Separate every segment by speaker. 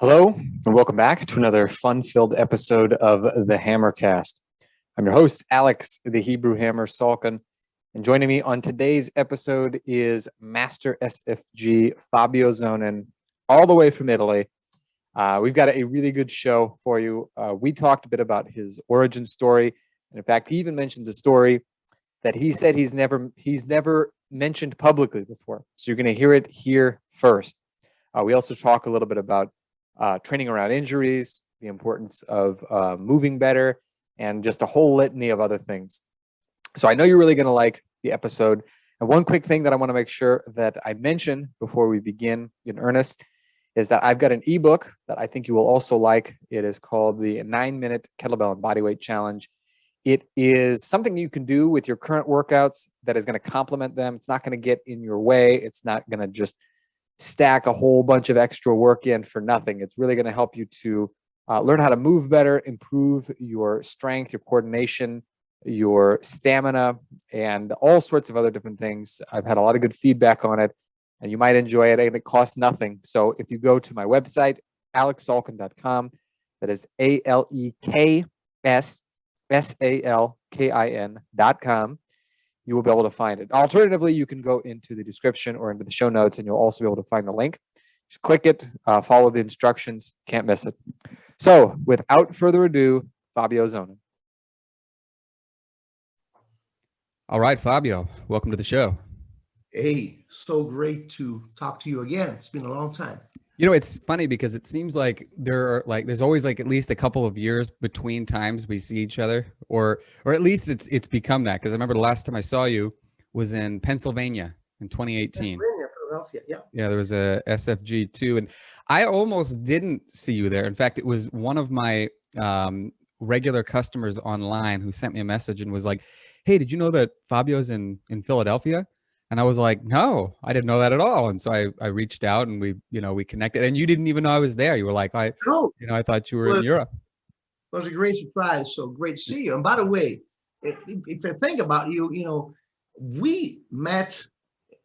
Speaker 1: Hello, and welcome back to another fun-filled episode of the Hammercast. I'm your host, Alex, the Hebrew Hammer Salkin, and joining me on today's episode is Master SFG Fabio Zonin, all the way from Italy. We've got a really good show for you. We talked a bit about his origin story, and in fact, he even mentions a story that he said he's never mentioned publicly before. So you're going to hear it here first. We also talk a little bit about training around injuries, the importance of moving better, and just a whole litany of other things. So I know you're really going to like the episode. And one quick thing that I want to make sure that I mention before we begin in earnest is that I've got an ebook that I think you will also like. It is called the 9-Minute Kettlebell and Bodyweight Challenge. It is something you can do with your current workouts that is going to complement them. It's not going to get in your way. It's not going to just stack a whole bunch of extra work in for nothing. It's really going to help you to learn how to move better, improve your strength, your coordination, your stamina, and all sorts of other different things. I've had a lot of good feedback on it, and you might enjoy it, and it costs nothing. So if you go to my website, alexsalkin.com, that is ALEKSSALKIN.com, you will be able to find it. Alternatively, you can go into the description or into the show notes, and you'll also be able to find the link. Just click it, follow the instructions, can't miss it. So without further ado, Fabio Zonin.
Speaker 2: All right, Fabio, welcome to the show.
Speaker 3: Hey, so great to talk to you again. It's been a long time.
Speaker 2: You know, it's funny because it seems like there's always like at least a couple of years between times we see each other, or at least it's become that. Because I remember the last time I saw you was in Pennsylvania in 2018.
Speaker 3: Philadelphia, yeah.
Speaker 2: Yeah, there was a SFG too, and I almost didn't see you there. In fact, it was one of my regular customers online who sent me a message and was like, "Hey, did you know that Fabio's in Philadelphia?" And I was like, no, I didn't know that at all. And so I reached out and we connected, and you didn't even know I was there. You were like, I thought you were in Europe.
Speaker 3: It was a great surprise. So great to see you. And by the way, if I think about you, we met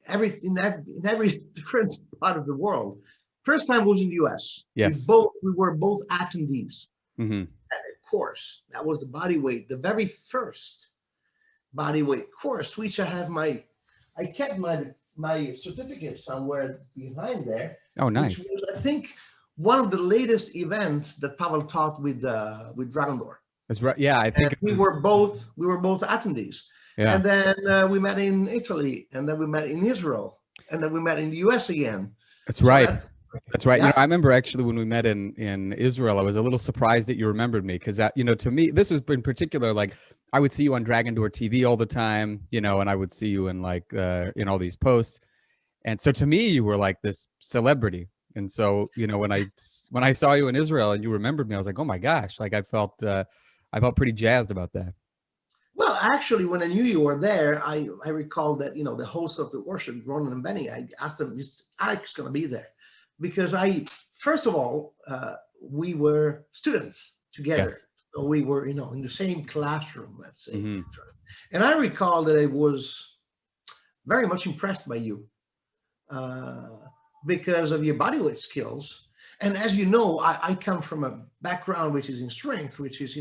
Speaker 3: in every different part of the world. First time was in the US.
Speaker 2: Yes.
Speaker 3: We were both attendees.
Speaker 2: Mm-hmm.
Speaker 3: And of course, that was the bodyweight, the very first bodyweight course, which I kept my certificate somewhere behind there.
Speaker 2: Oh, nice.
Speaker 3: Which was, I think, one of the latest events that Pavel taught with Dragon Door.
Speaker 2: That's right. Yeah, I think
Speaker 3: we were both attendees.
Speaker 2: Yeah.
Speaker 3: And then we met in Italy, and then we met in Israel, and then we met in the US again.
Speaker 2: That's right. That's right.
Speaker 3: Yeah.
Speaker 2: I remember actually when we met in Israel, I was a little surprised that you remembered me, because that, to me, this was in particular, like I would see you on Dragon Door TV all the time, and I would see you in like in all these posts. And so to me, you were like this celebrity. And so, when I saw you in Israel and you remembered me, I was like, oh my gosh, like I felt pretty jazzed about that.
Speaker 3: Well, actually, when I knew you were there, I recall that, the host of the worship, Ronan and Benny, I asked them, is Alex going to be there? Because first of all, we were students together.
Speaker 2: Yes.
Speaker 3: So we were, in the same classroom, let's say.
Speaker 2: Mm-hmm.
Speaker 3: And I recall that I was very much impressed by you because of your bodyweight skills. And as you know, I come from a background which is in strength, which is,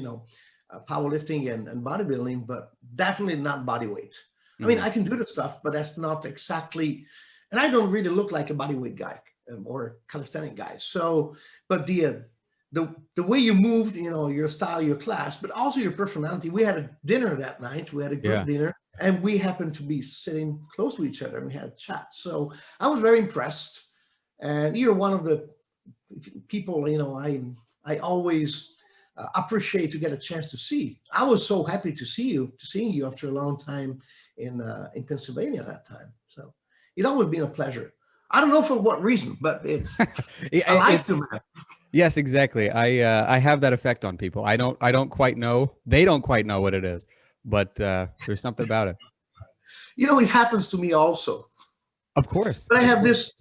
Speaker 3: powerlifting and bodybuilding, but definitely not bodyweight. Mm-hmm. I mean, I can do the stuff, but that's not exactly, and I don't really look like a bodyweight guy or calisthenic guy. So, but the way you moved, your style, your class, but also your personality. We had a dinner that night. We had a group dinner, and we happened to be sitting close to each other, and we had a chat. So I was very impressed. And you're one of the people, I always appreciate to get a chance to see. I was so happy seeing you after a long time in Pennsylvania that time. So it's always been a pleasure. I don't know for what reason, but it's I like them.
Speaker 2: Yes, exactly. I have that effect on people. I don't quite know. They don't quite know what it is, but there's something about it.
Speaker 3: It happens to me also.
Speaker 2: Of course.
Speaker 3: But I have this.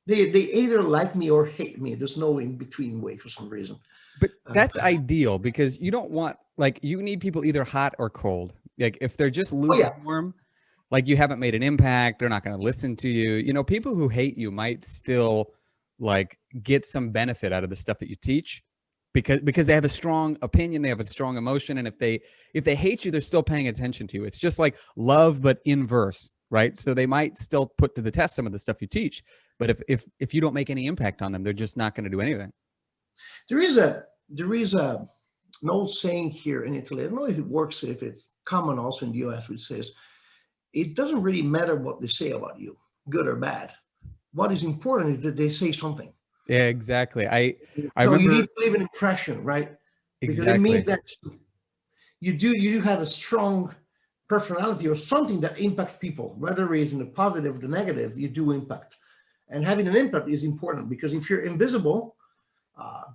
Speaker 3: They either like me or hate me. There's no in between way for some reason.
Speaker 2: But that's ideal, because you don't want, like, you need people either hot or cold. Like if they're just lukewarm, like you haven't made an impact, they're not going to listen to you. People who hate you might still like get some benefit out of the stuff that you teach, because they have a strong opinion, they have a strong emotion, and if they hate you, they're still paying attention to you. It's just like love, but inverse, right? So they might still put to the test some of the stuff you teach, but if you don't make any impact on them, they're just not going to do anything.
Speaker 3: There is an old saying here in Italy. I don't know if it works, if it's common also in the US, which says, it doesn't really matter what they say about you, good or bad. What is important is that they say something.
Speaker 2: Yeah, exactly. I
Speaker 3: So
Speaker 2: remember,
Speaker 3: you need to leave an impression, right? Because it means that you have a strong personality or something that impacts people, whether it's in the positive or the negative, you do impact. And having an impact is important, because if you're invisible,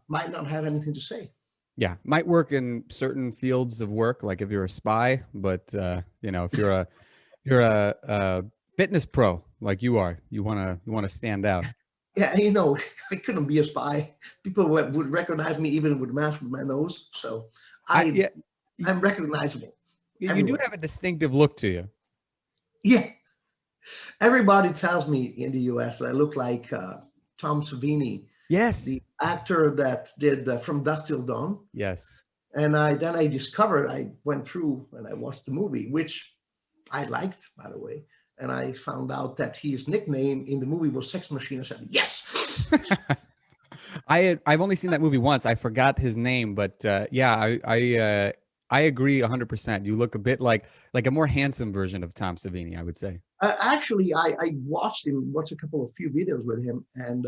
Speaker 3: might not have anything to say.
Speaker 2: Yeah, might work in certain fields of work, like if you're a spy, but if you're a fitness pro like you are, you wanna stand out.
Speaker 3: Yeah, I couldn't be a spy. People would recognize me even with a mask with my nose. So I'm recognizable.
Speaker 2: You do have a distinctive look to you.
Speaker 3: Yeah. Everybody tells me in the US that I look like Tom Savini.
Speaker 2: Yes.
Speaker 3: The actor that did From Dusk Till Dawn.
Speaker 2: Yes.
Speaker 3: And then I discovered, I went through and I watched the movie, which I liked, by the way. And I found out that his nickname in the movie was Sex Machine. I said, yes.
Speaker 2: I've only seen that movie once. I forgot his name, but I agree 100%. You look a bit like a more handsome version of Tom Savini, I would say.
Speaker 3: Actually, I watched a few videos with him, and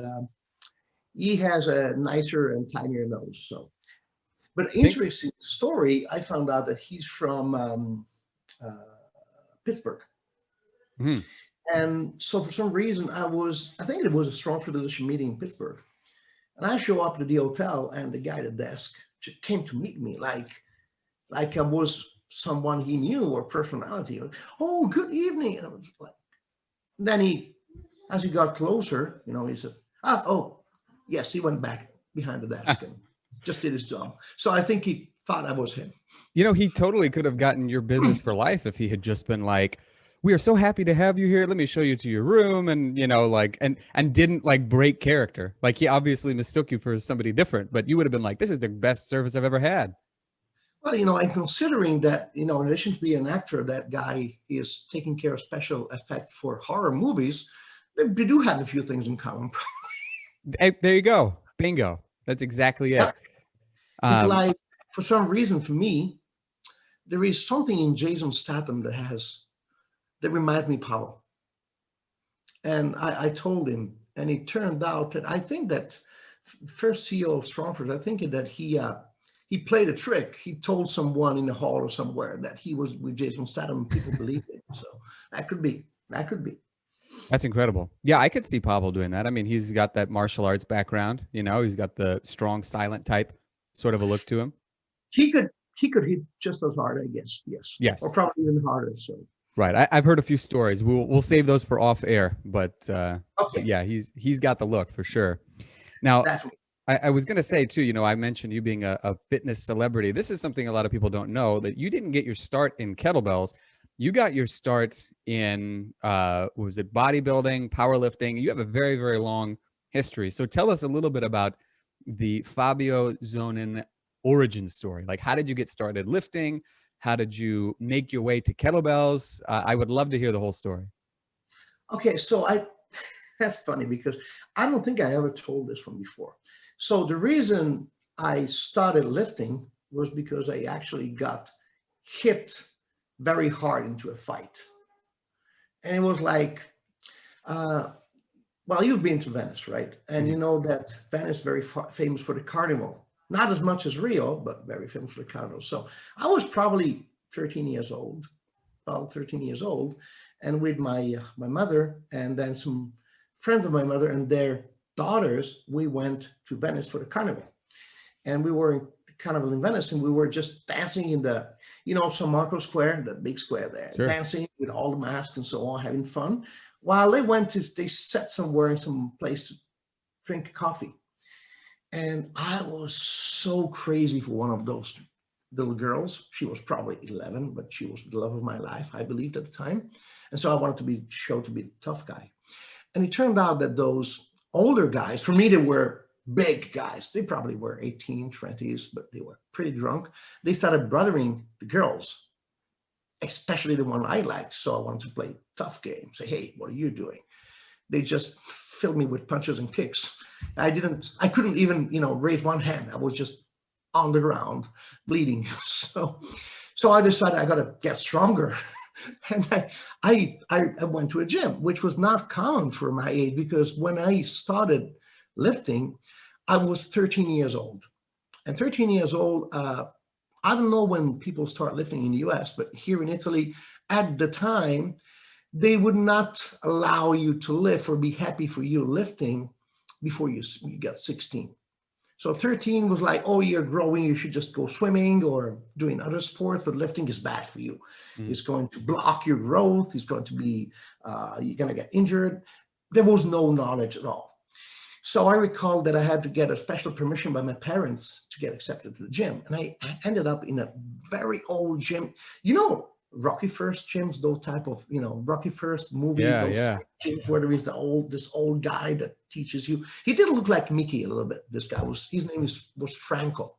Speaker 3: he has a nicer and tinier nose. So, but interesting story, I found out that he's from Pittsburgh.
Speaker 2: Mm-hmm.
Speaker 3: And so for some reason, I think it was a strong tradition meeting in Pittsburgh. And I show up to the hotel, and the guy at the desk came to meet me like I was someone he knew or personality. Oh, good evening. And I was like, then as he got closer, he said, oh, yes, he went back behind the desk and just did his job. So I think he thought I was him.
Speaker 2: He totally could have gotten your business for life if he had just been like, we are so happy to have you here. Let me show you to your room. And, and didn't break character. Like, he obviously mistook you for somebody different, but you would have been like, this is the best service I've ever had.
Speaker 3: Well, and considering that, in addition to being an actor, that guy is taking care of special effects for horror movies, they do have a few things in common.
Speaker 2: Hey, there you go. Bingo. That's exactly it.
Speaker 3: Yeah. It's like, for some reason, for me, there is something in Jason Statham that reminds me of Pavel. And I told him, and it turned out that I think that first CEO of Strongford, I think that he played a trick. He told someone in the hall or somewhere that he was with Jason Statham, and people believed it. So that could be.
Speaker 2: That's incredible. Yeah, I could see Pavel doing that. I mean, he's got that martial arts background. He's got the strong, silent type sort of a look to him.
Speaker 3: He could hit just as hard, I guess. Yes. Or probably even harder. So.
Speaker 2: Right. I've heard a few stories. We'll save those for off air, but
Speaker 3: okay.
Speaker 2: But yeah, he's got the look for sure. Now, I was going to say too, I mentioned you being a fitness celebrity. This is something a lot of people don't know, that you didn't get your start in kettlebells. You got your start in, was it bodybuilding, powerlifting? You have a very, very long history. So tell us a little bit about the Fabio Zonin origin story. Like, how did you get started lifting? How did you make your way to kettlebells? I would love to hear the whole story.
Speaker 3: Okay, so that's funny because I don't think I ever told this one before. So the reason I started lifting was because I actually got hit very hard into a fight. And it was like, well, you've been to Venice, right? And you know that Venice is very famous for the carnival. Not as much as Rio, but very famous for the carnival. So I was probably 13 years old, and with my mother and then some friends of my mother and their daughters, we went to Venice for the carnival. And we were in the carnival in Venice, and we were just dancing in the, San Marco Square, the big square there, sure. Dancing with all the masks and so on, having fun. While they sat somewhere in some place to drink coffee. And I was so crazy for one of those little girls. She was probably 11, but she was the love of my life, I believed at the time. And so I wanted to be the tough guy. And it turned out that those older guys. For me, they were big guys. They probably were 18, 20s, but they were pretty drunk. They started brothering the girls, especially the one I liked. So I wanted to play tough game. Say, hey, what are you doing? They just filled me with punches and kicks. I couldn't even, raise one hand. I was just on the ground bleeding. So I decided I got to get stronger. And I went to a gym, which was not common for my age, because when I started lifting, I was 13 years old. And 13 years old, I don't know when people start lifting in the US, but here in Italy, at the time, they would not allow you to lift or be happy for you lifting before you get 16. So 13 was like, oh, you're growing, you should just go swimming or doing other sports, but lifting is bad for you. It's going to block your growth. It's going to be, you're going to get injured. There was no knowledge at all. So I recall that I had to get a special permission by my parents to get accepted to the gym. And I ended up in a very old gym. Rocky First gyms, those type of, Rocky First movie, gyms where there is this old guy that teaches you. He did look like Mickey a little bit. This guy his name was Franco.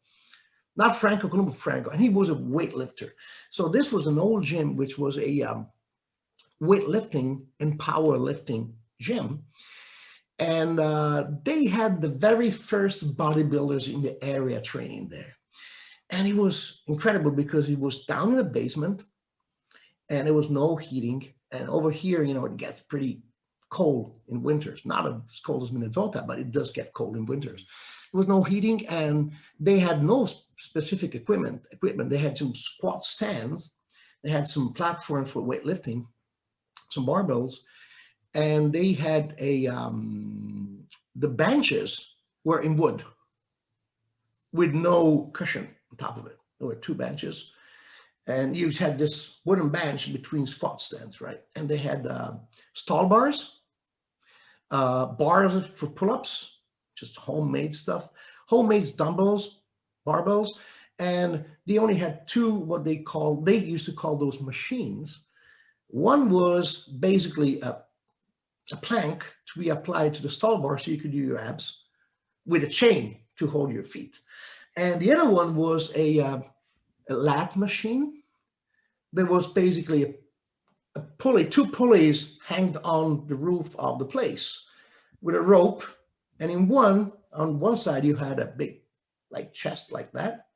Speaker 3: Not Franco, Columbo Franco, and he was a weightlifter. So this was an old gym, which was a weightlifting and powerlifting gym. And they had the very first bodybuilders in the area training there. And it was incredible because it was down in the basement and there was no heating. And over here, it gets pretty cold in winters. Not as cold as Minnesota, but it does get cold in winters. There was no heating and they had no specific equipment. They had some squat stands. They had some platforms for weightlifting, some barbells. And they had the benches were in wood with no cushion on top of it. There were 2 benches. And you had this wooden bench between squat stands, right? And they had stall bars, bars for pull-ups, just homemade stuff, homemade dumbbells, barbells. And they only had 2, they used to call those machines. One was basically a plank to be applied to the stall bar so you could do your abs with a chain to hold your feet. And the other one was a lat machine. There was basically a pulley, 2 pulleys hanged on the roof of the place with a rope. And on one side, you had a big chest like that.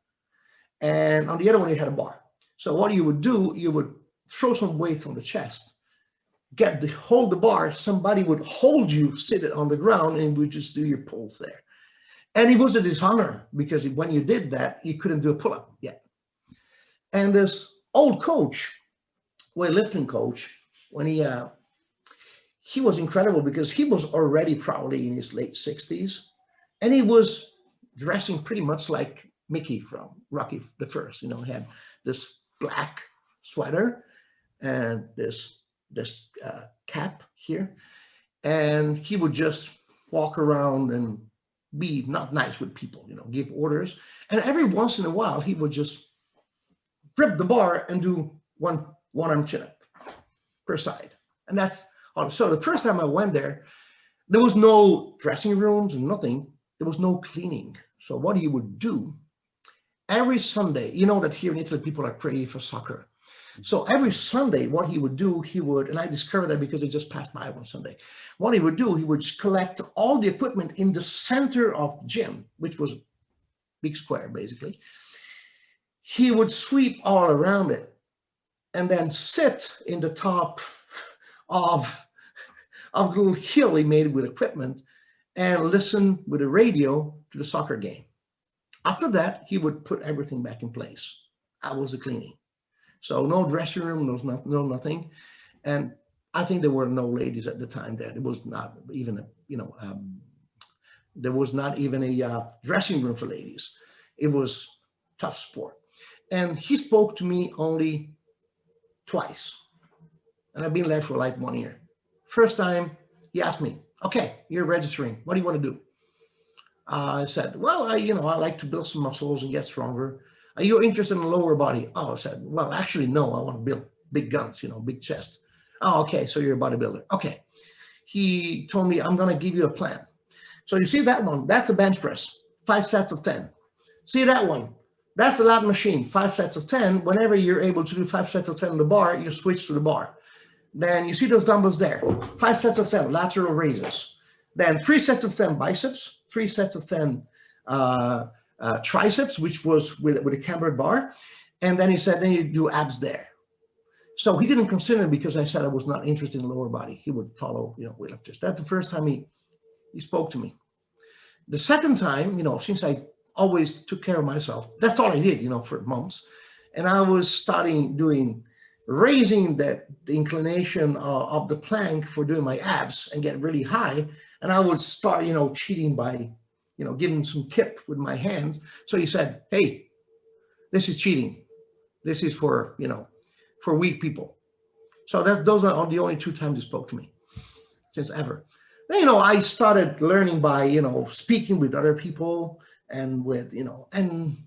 Speaker 3: And on the other one, you had a bar. So what you would do, you would throw some weight on the chest, hold the bar, somebody would hold you, sit it on the ground, and would just do your pulls there. And it was a dishonor because when you did that, you couldn't do a pull-up yet. And this old coach, weightlifting coach, when he was incredible because he was already probably in his late 60s, and he was dressing pretty much like Mickey from Rocky the First. He had this black sweater and this cap here, and he would just walk around and be not nice with people, give orders. And every once in a while, he would just grip the bar and do one arm chin up per side. And that's all. So the first time I went there was no dressing rooms and nothing. There was no cleaning. So what he would do every Sunday, that here in Italy, people are crazy for soccer. So every Sunday, what he would do, and I discovered that because I just passed by one Sunday. What he would do, he would collect all the equipment in the center of the gym, which was a big square, basically. He would sweep all around it and then sit in the top of the little hill he made with equipment and listen with a radio to the soccer game. After that, he would put everything back in place. That was the cleaning. So no dressing room, no nothing. And I think there were no ladies at the time there. There was not even there was not even a dressing room for ladies. It was tough sport. And he spoke to me only twice. And I've been there for 1 year. First time he asked me, okay, you're registering. What do you want to do? I said, well, I like to build some muscles and get stronger. Are you interested in the lower body? Oh, I said, well, actually, no, I want to build big guns, big chest. Oh, okay, so you're a bodybuilder. Okay. He told me, I'm going to give you a plan. So you see that one, that's a bench press, 5 sets of 10. See that one, that's a lat machine, 5 sets of 10. Whenever you're able to do 5 sets of 10 on the bar, you switch to the bar. Then you see those dumbbells there, 5 sets of 10 lateral raises. Then 3 sets of 10 biceps, 3 sets of 10 triceps, which was with a cambered bar. And then he said, then you do abs there. So he didn't consider it because I said I was not interested in lower body. He would follow, weightlifters. That's the first time he spoke to me. The second time, since I always took care of myself, that's all I did, for months. And I was raising the inclination of the plank for doing my abs and get really high. And I would start, cheating by, giving some kip with my hands. So he said, hey, this is cheating. This is for, for weak people. So those are the only 2 times he spoke to me since ever. Then, I started learning by, speaking with other people and with, and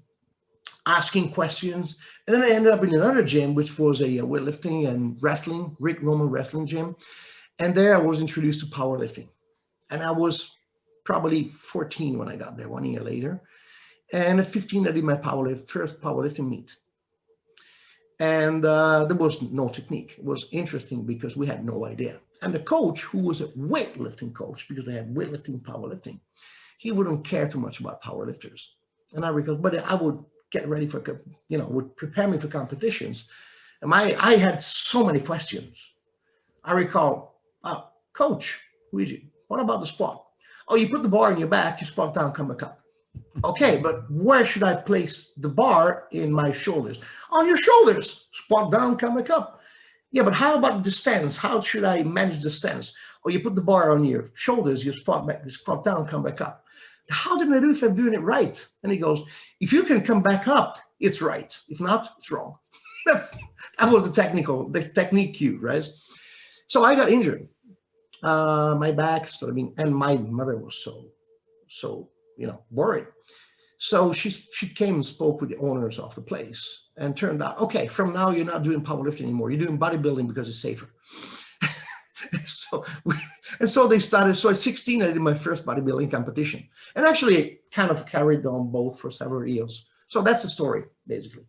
Speaker 3: asking questions. And then I ended up in another gym, which was a weightlifting and wrestling, Greek-Roman wrestling gym. And there I was introduced to powerlifting. And I was probably 14 when I got there, 1 year later. And at 15, I did my first powerlifting meet. And there was no technique. It was interesting because we had no idea. And the coach, who was a weightlifting coach, because they had weightlifting, powerlifting, he wouldn't care too much about powerlifters. And I recall, but I would get ready for, would prepare me for competitions. And I had so many questions. I recall, coach, Luigi, what about the squat? Oh, you put the bar on your back, you squat down, come back up. Okay, but where should I place the bar in my shoulders? On your shoulders, squat down, come back up. Yeah, but how about the stance? How should I manage the stance? Or you put the bar on your shoulders, you squat back, you squat down, come back up. How did I do if I'm doing it right? And he goes, if you can come back up, it's right. If not, it's wrong. That was the technique cue, right? So I got injured. My back started, and my mother was so worried. So she came and spoke with the owners of the place, and turned out, okay, from now you're not doing powerlifting anymore. You're doing bodybuilding because it's safer. So they started. So at 16, I did my first bodybuilding competition, and actually it kind of carried on both for several years. So that's the story, basically.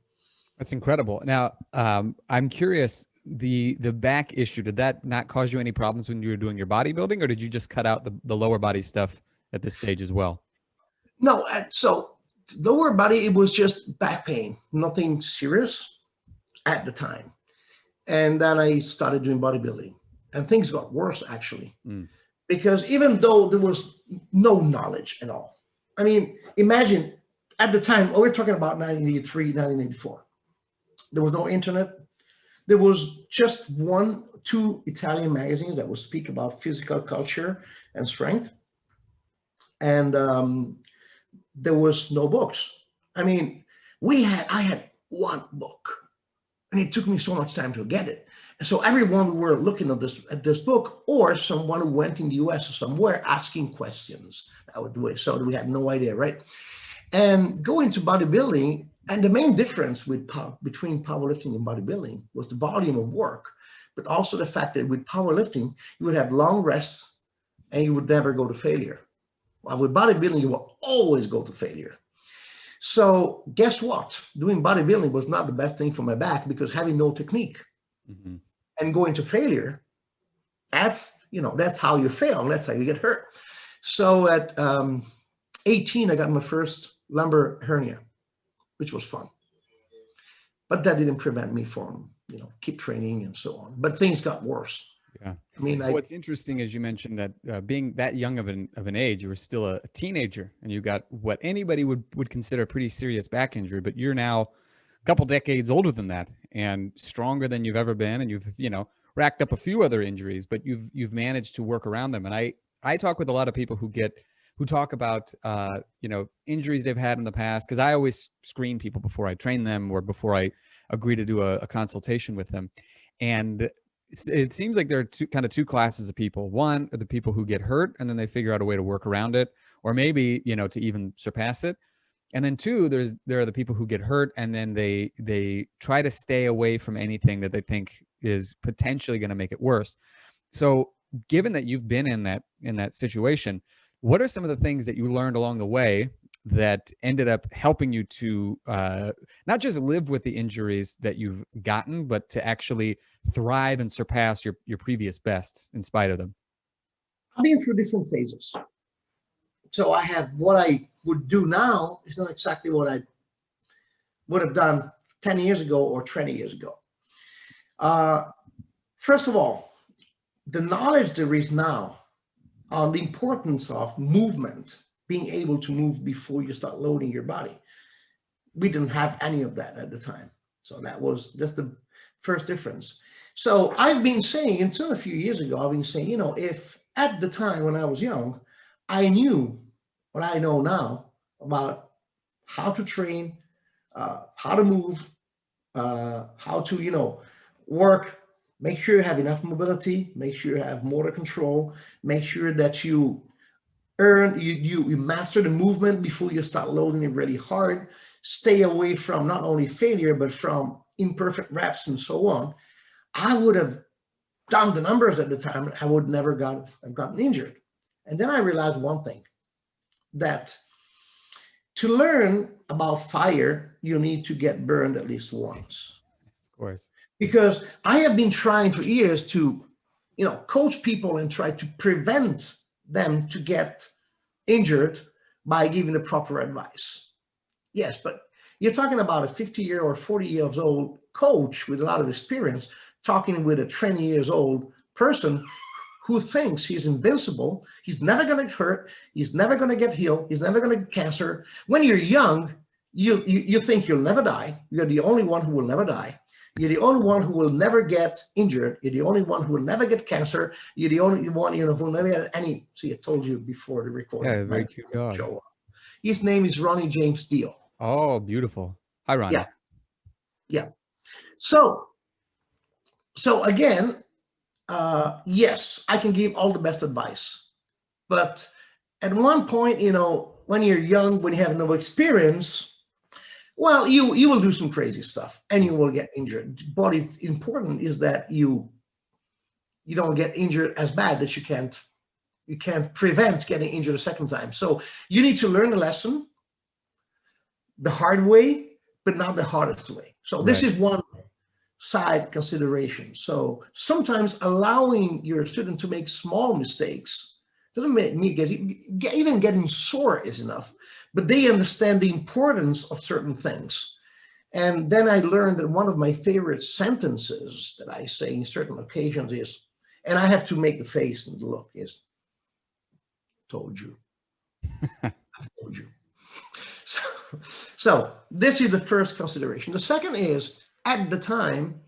Speaker 2: That's incredible. Now, I'm curious, the back issue, did that not cause you any problems when you were doing your bodybuilding, or did you just cut out the lower body stuff at this stage as well?
Speaker 3: No, so lower body, it was just back pain, nothing serious at the time. And then I started doing bodybuilding, and things got worse, actually, because even though there was no knowledge at all, I mean, imagine at the time, we're talking about 1983, 1984, there was no internet. There was just 1, 2 Italian magazines that would speak about physical culture and strength. And there was no books. I mean, I had 1 book, and it took me so much time to get it. And so everyone were looking at this book, or someone who went in the US or somewhere asking questions. That would do it. So we had no idea, right? And going to bodybuilding, and the main difference between powerlifting and bodybuilding was the volume of work, but also the fact that with powerlifting, you would have long rests and you would never go to failure. While with bodybuilding, you will always go to failure. So guess what? Doing bodybuilding was not the best thing for my back, because having no technique and going to failure, that's how you fail, and that's how you get hurt. So at 18, I got my first lumbar hernia, which was fun. But that didn't prevent me from, keep training and so on. But things got worse.
Speaker 2: Yeah.
Speaker 3: I mean,
Speaker 2: what's interesting is you mentioned that being that young of an age, you were still a teenager, and you got what anybody would consider a pretty serious back injury, but you're now a couple decades older than that and stronger than you've ever been. And you've, racked up a few other injuries, but you've managed to work around them. And I talk with a lot of people who talk about, injuries they've had in the past, because I always screen people before I train them or before I agree to do a consultation with them. And it seems like there are two classes of people. One are the people who get hurt and then they figure out a way to work around it, or maybe, to even surpass it. And then 2, there are the people who get hurt and then they try to stay away from anything that they think is potentially going to make it worse. So given that you've been in that situation, What are some of the things that you learned along the way that ended up helping you to not just live with the injuries that you've gotten, but to actually thrive and surpass your previous bests in spite of them?
Speaker 3: I've been through different phases. So I have what I would do now is not exactly what I would have done 10 years ago or 20 years ago. First of all, the knowledge there is now on the importance of movement, being able to move before you start loading your body. We didn't have any of that at the time. So that's the first difference. So I've been saying, until a few years ago, I've been saying, you know, if at the time when I was young, I knew what I know now about how to train, how to move, how to, you know, work, make sure you have enough mobility, make sure you have motor control, make sure that you master the movement before you start loading it really hard, stay away from not only failure, but from imperfect reps and so on. I would have done the numbers at the time. I would never have gotten injured. And then I realized one thing, that to learn about fire, you need to get burned at least once.
Speaker 2: Of course.
Speaker 3: Because I have been trying for years to, you know, coach people and try to prevent them to get injured by giving the proper advice. Yes, but you're talking about a 50-year or 40 years old coach with a lot of experience talking with a 20 years old person who thinks he's invincible. He's never going to get hurt. He's never going to get healed. He's never going to get cancer. When you're young, you think you'll never die. You're the only one who will never die. You're the only one who will never get injured. You're the only one who will never get cancer. You're the only one, you know, who will never get any. See, I told you before the recording.
Speaker 2: Yeah, very cute dog.
Speaker 3: Show up. His name is Ronnie James Dio.
Speaker 2: Oh, beautiful. Hi, Ronnie.
Speaker 3: Yeah. Yeah. So again, yes, I can give all the best advice, but at one point, you know, when you're young, when you have no experience, well, you will do some crazy stuff and you will get injured. But it's important is that you don't get injured as bad that you can't prevent getting injured a second time. So you need to learn the lesson the hard way, but not the hardest way. So this is one side consideration. So sometimes allowing your student to make small mistakes doesn't make me even getting sore is enough, but they understand the importance of certain things. And then I learned that one of my favorite sentences that I say in certain occasions is, and I have to make the face and the look, is, told you. I told you. So this is the first consideration. The second is, at the time,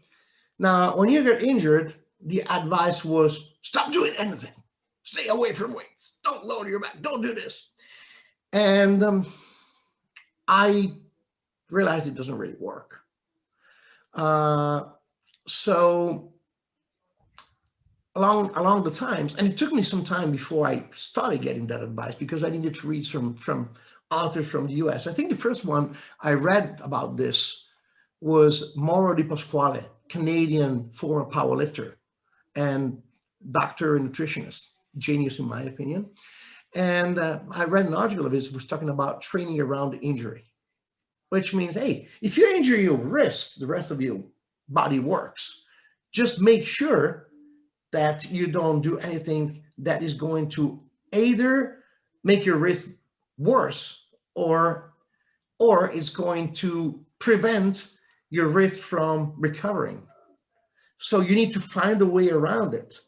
Speaker 3: now when you get injured, the advice was stop doing anything. Stay away from weights. Don't load your back. Don't do this. And I realized it doesn't really work. So along the times, and it took me some time before I started getting that advice because I needed to read from authors from the US. I think the first one I read about this was Mauro Di Pasquale, Canadian former powerlifter and doctor and nutritionist, genius in my opinion. And I read an article of his was talking about training around injury, which means, hey, if you injure your wrist, the rest of your body works. Just make sure that you don't do anything that is going to either make your wrist worse or is going to prevent your wrist from recovering. So you need to find a way around it.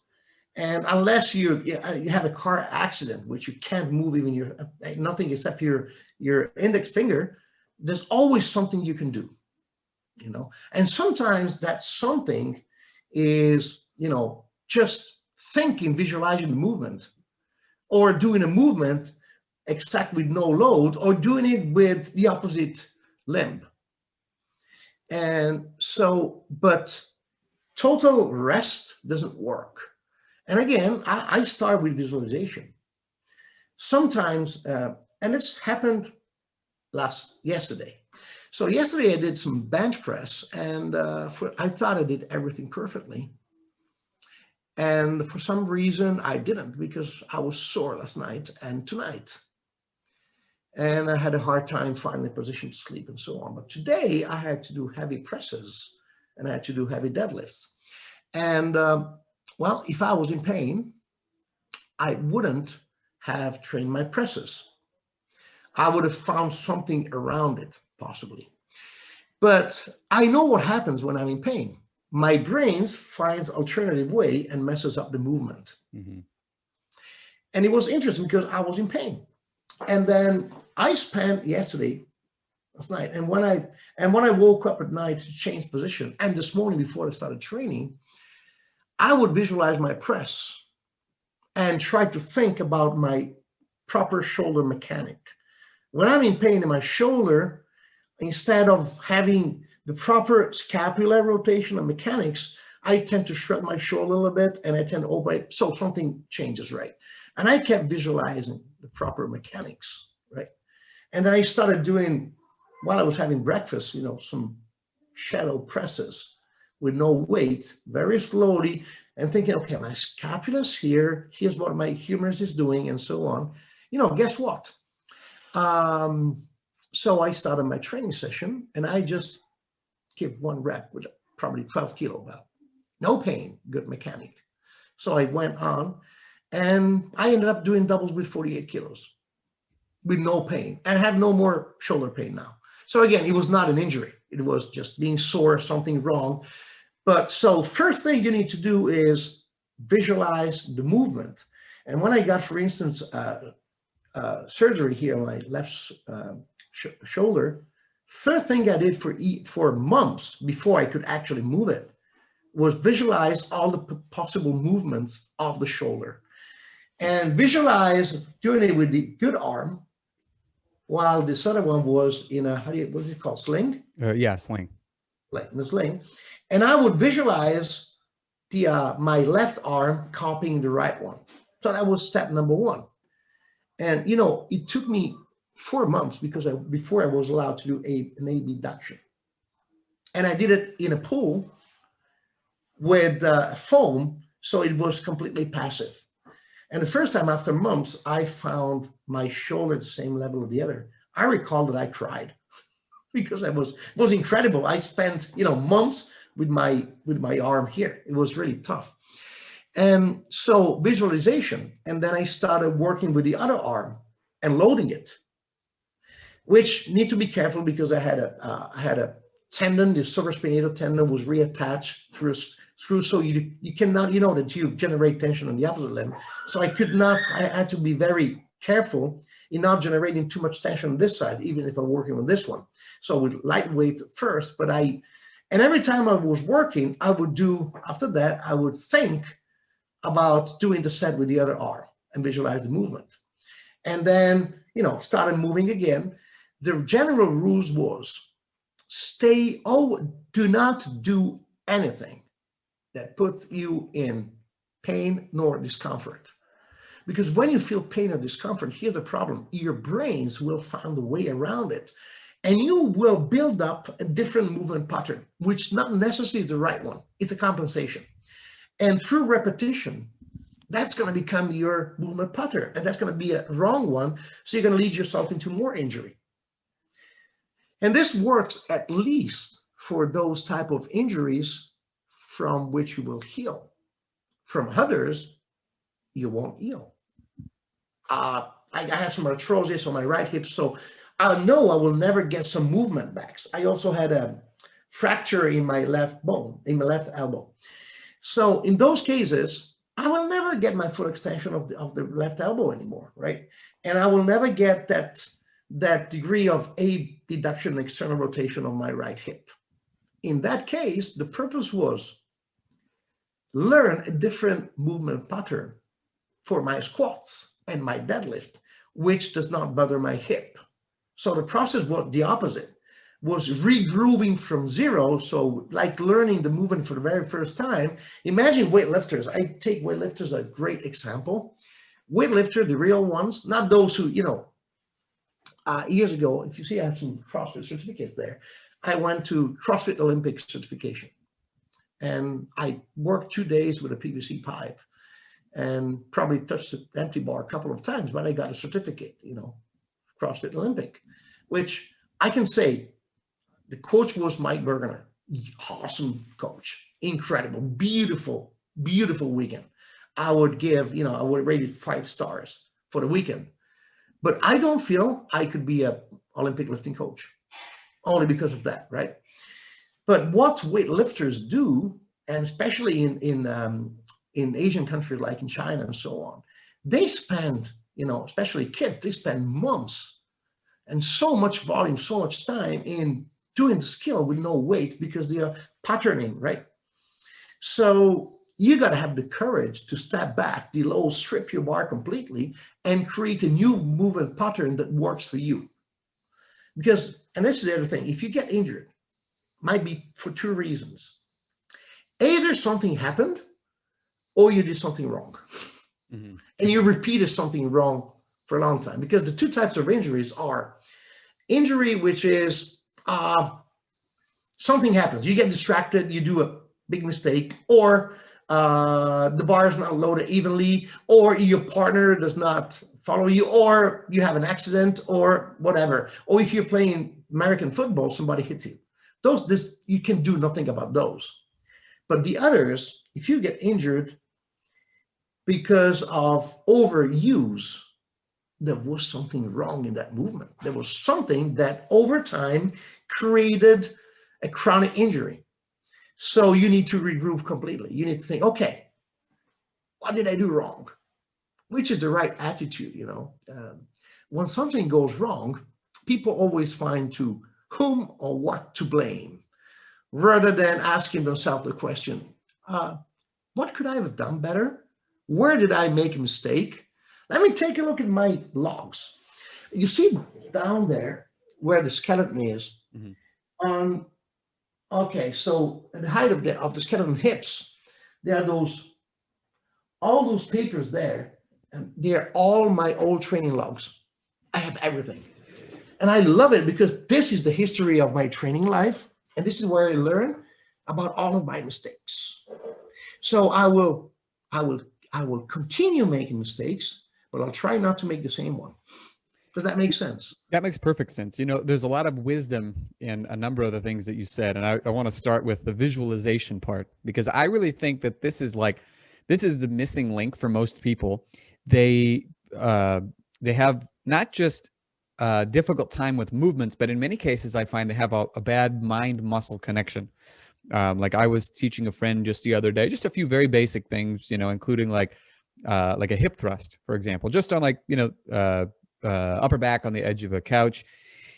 Speaker 3: And unless you have a car accident, which you can't move even nothing except your index finger, there's always something you can do, you know. And sometimes that something is, you know, just thinking, visualizing the movement, or doing a movement exact with no load, or doing it with the opposite limb. And so, but total rest doesn't work. And again, I start with visualization. Sometimes, and it's happened yesterday. So yesterday I did some bench press, and I thought I did everything perfectly. And for some reason, I didn't, because I was sore last night and tonight. And I had a hard time finding a position to sleep and so on. But today I had to do heavy presses and I had to do heavy deadlifts. And well, if I was in pain, I wouldn't have trained my presses. I would have found something around it, possibly. But I know what happens when I'm in pain. My brain finds alternative way and messes up the movement.
Speaker 2: Mm-hmm.
Speaker 3: And it was interesting because I was in pain. And then I spent last night, and when I woke up at night to change position, and this morning before I started training, I would visualize my press and try to think about my proper shoulder mechanic. When I'm in pain in my shoulder, instead of having the proper scapular rotation and mechanics, I tend to shrug my shoulder a little bit and I tend to open it, so something changes, right? And I kept visualizing the proper mechanics, right? And then I started doing, while I was having breakfast, some shadow presses with no weight, very slowly, and thinking, okay, my scapula's here, here's what my humerus is doing, and so on. Guess what? So I started my training session, and I just give one rep with probably 12 kilo belt. No pain, good mechanic. So I went on, and I ended up doing doubles with 48 kilos with no pain, and I have no more shoulder pain now. So again, it was not an injury. It was just being sore, something wrong. But so first thing you need to do is visualize the movement. And when I got, for instance, surgery here on my left shoulder, third thing I did for months before I could actually move it was visualize all the possible movements of the shoulder. And visualize doing it with the good arm, while this other one was in a, what is it called, sling?
Speaker 2: Yeah, sling.
Speaker 3: Like in the sling. And I would visualize my left arm copying the right one. So that was step number one. And it took me 4 months before I was allowed to do an abduction. And I did it in a pool with foam, so it was completely passive. And the first time after months, I found my shoulder at the same level of the other. I recall that I cried because it was incredible. I spent months with my arm here. It was really tough. And so visualization, and then I started working with the other arm and loading it, which need to be careful because I had a tendon, the supraspinatus tendon was reattached through a screw, so you cannot, that you generate tension on the opposite limb. So I had to be very careful in not generating too much tension on this side, even if I'm working on this one. So with lightweight first, and every time I was working, after that, I would think about doing the set with the other arm and visualize the movement. And then, started moving again. The general rules was do not do anything that puts you in pain nor discomfort. Because when you feel pain or discomfort, here's the problem. Your brains will find a way around it. And you will build up a different movement pattern, which not necessarily is the right one. It's a compensation. And through repetition, that's going to become your movement pattern. And that's going to be a wrong one. So you're going to lead yourself into more injury. And this works at least for those type of injuries from which you will heal. From others, you won't heal. I had some arthrosis on my right hip, so I know I will never get some movement back. I also had a fracture in my left bone, in my left elbow. So in those cases, I will never get my full extension of the left elbow anymore, right? And I will never get that degree of abduction and external rotation of my right hip. In that case, the purpose was learn a different movement pattern for my squats and my deadlift, which does not bother my hip. So the process was the opposite, was regrooving from zero. So like learning the movement for the very first time. Imagine weightlifters. I take weightlifters as a great example. Weightlifter, the real ones, not those who, years ago, if you see I have some CrossFit certificates there, I went to CrossFit Olympic certification. And I worked 2 days with a PVC pipe and probably touched the empty bar a couple of times, but I got a certificate, CrossFit Olympic, which I can say the coach was Mike Bergener. Awesome coach, incredible, beautiful, beautiful weekend. I would rate it 5 stars for the weekend. But I don't feel I could be a Olympic lifting coach only because of that, right? But what weightlifters do, and especially in Asian countries like in China and so on, they spend, especially kids, they spend months and so much volume, so much time in doing the skill with no weight because they are patterning, right? So you got to have the courage to step back, deload, strip your bar completely, and create a new movement pattern that works for you. Because, and this is the other thing, if you get injured, might be for 2 reasons. Either something happened or you did something wrong. Mm-hmm. And you repeated something wrong for a long time. Because the 2 types of injuries are injury, which is something happens. You get distracted, you do a big mistake, or the bar is not loaded evenly, or your partner does not follow you, or you have an accident, or whatever. Or if you're playing American football, somebody hits you. You can do nothing about those. But the others, if you get injured because of overuse, there was something wrong in that movement. There was something that over time created a chronic injury. So you need to regroup completely. You need to think, okay, what did I do wrong? Which is the right attitude, when something goes wrong, people always find to whom or what to blame, rather than asking themselves the question, what could I have done better? Where did I make a mistake? Let me take a look at my logs. You see down there where the skeleton is, mm-hmm. Okay, so at the height of the skeleton hips, there are all those papers there, and they're all my old training logs. I have everything. And I love it because this is the history of my training life, and this is where I learn about all of my mistakes. So I will continue making mistakes, but I'll try not to make the same one. Does that make sense?
Speaker 2: That makes perfect sense. There's a lot of wisdom in a number of the things that you said. And I want to start with the visualization part, because I really think that this is the missing link for most people. They have not just a difficult time with movements, but in many cases, I find they have a bad mind-muscle connection. Like I was teaching a friend just the other day, just a few very basic things, including like a hip thrust, for example, just on upper back on the edge of a couch.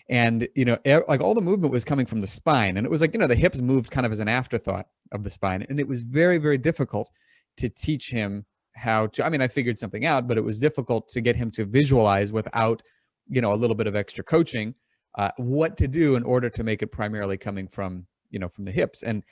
Speaker 2: And, like all the movement was coming from the spine. And it was like, the hips moved kind of as an afterthought of the spine. And it was very, very difficult to teach him how to, I figured something out, but it was difficult to get him to visualize without, a little bit of extra coaching, what to do in order to make it primarily coming from, from the hips. And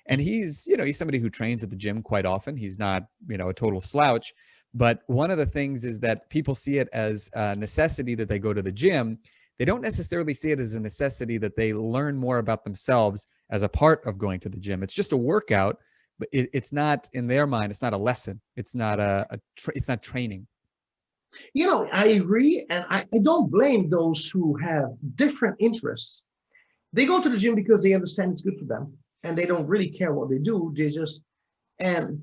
Speaker 2: he's, he's somebody who trains at the gym quite often. He's not, a total slouch. But one of the things is that people see it as a necessity that they go to the gym. They don't necessarily see it as a necessity that they learn more about themselves as a part of going to the gym. It's just a workout, but it's not, in their mind, it's not a lesson. It's not it's not training.
Speaker 3: I agree. And I don't blame those who have different interests. They go to the gym because they understand it's good for them and they don't really care what they do. And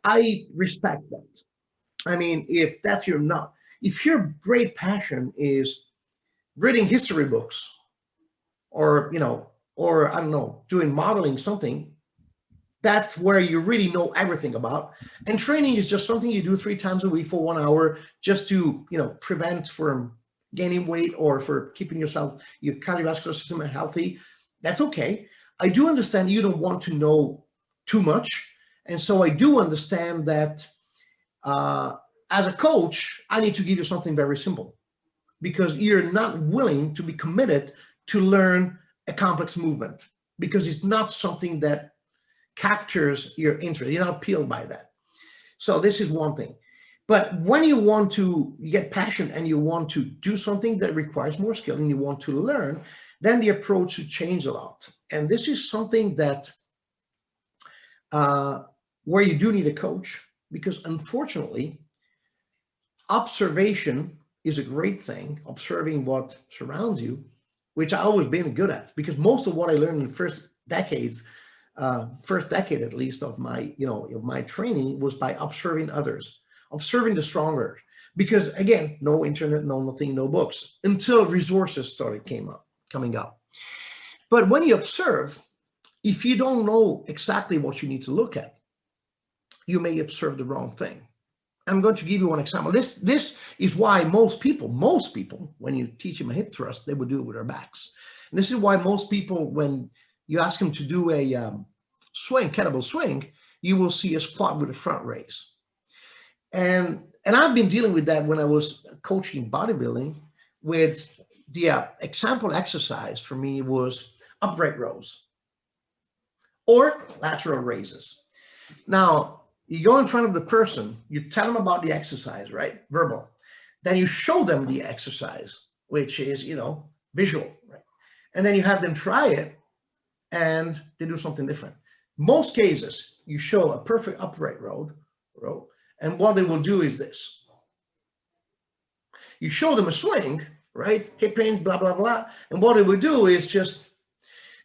Speaker 3: I respect that. If your great passion is reading history books or I don't know, doing modeling something, that's where you really know everything about. And training is just something you do 3 times a week for 1 hour just to, prevent from gaining weight or for keeping your cardiovascular system healthy. That's okay. I do understand you don't want to know too much. And so I do understand that as a coach, I need to give you something very simple because you're not willing to be committed to learn a complex movement because it's not something that captures your interest. You're not appealed by that. So this is one thing. But when you want to get passion and you want to do something that requires more skill and you want to learn, then the approach should change a lot. And this is something that where you do need a coach, because unfortunately, observation is a great thing, observing what surrounds you, which I've always been good at, because most of what I learned in the first decade at least of my, of my training was by observing others, observing the stronger. Because again, no internet, no nothing, no books, until resources started coming up. But when you observe, if you don't know exactly what you need to look at, you may observe the wrong thing. I'm going to give you one example. This is why most people, when you teach them a hip thrust, they would do it with their backs. And this is why most people, when you ask them to do a swing, kettlebell swing, you will see a squat with a front raise. And I've been dealing with that when I was coaching bodybuilding. With the example exercise for me was upright rows or lateral raises. Now, you go in front of the person, you tell them about the exercise, right? Verbal. Then you show them the exercise, which is, visual, right? And then you have them try it and they do something different. Most cases, you show a perfect upright row, and what they will do is this. You show them a swing, right? Hip hinge, blah, blah, blah. And what they will do is just,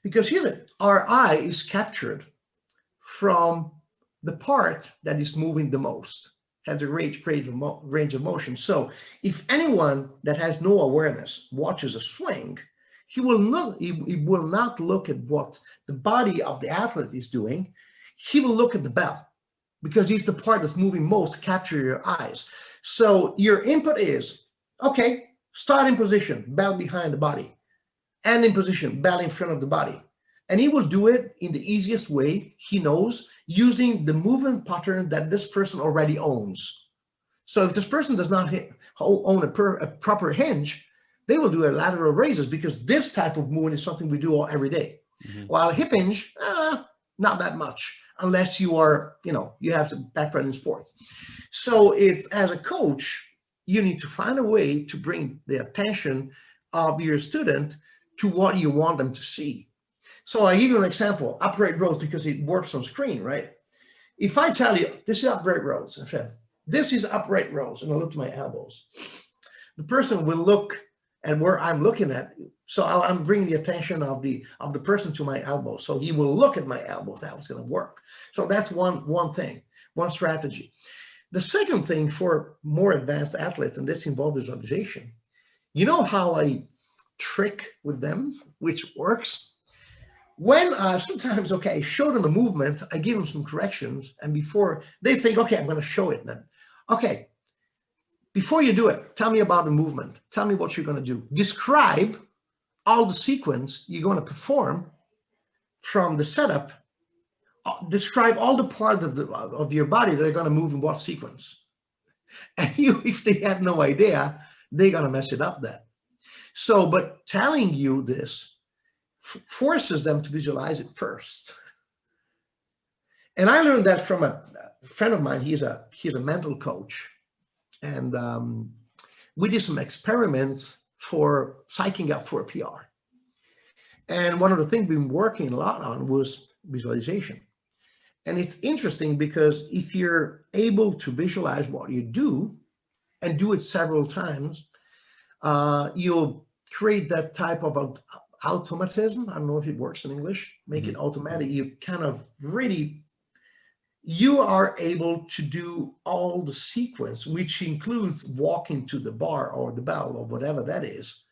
Speaker 3: because here, our eye is captured from the part that is moving the most, has a range of motion. So if anyone that has no awareness watches a swing, he will not look at what the body of the athlete is doing. He will look at the bell, because it's the part that's moving most to capture your eyes. So your input is, okay, start in position, bell behind the body, and in position, bell in front of the body. And he will do it in the easiest way he knows, using the movement pattern that this person already owns. So if this person does not own a proper hinge, they will do a lateral raises, because this type of movement is something we do every day. Mm-hmm. While hip hinge, not that much, unless you are, you have some background in sports. So as a coach, you need to find a way to bring the attention of your student to what you want them to see. So I give you an example, upright rows, because it works on screen, right? If I tell you, this is upright rows, I said, this is upright rows, and I look to my elbows, the person will look at where I'm looking at. So I'm bringing the attention of the person to my elbow. So he will look at my elbow. That was going to work. So that's one thing, one strategy. The second thing for more advanced athletes, and this involves visualization, you know how I trick with them, which works? When sometimes, okay, I show them a movement, I give them some corrections, and before they think, okay, I'm going to show it then. Okay, before you do it, tell me about the movement. Tell me what you're going to do. Describe all the sequence you're going to perform from the setup. Describe all the parts of your body that are going to move in what sequence. And if they have no idea, they're going to mess it up then. So, but telling you this forces them to visualize it first. And I learned that from a friend of mine. He's a mental coach. And we did some experiments for psyching up for a PR. And one of the things we've been working a lot on was visualization. And it's interesting because if you're able to visualize what you do and do it several times, you'll create that type of automatism. I don't know if it works in English, make it automatic. You kind of really, you are able to do all the sequence, which includes walking to the bar or the bell or whatever that is,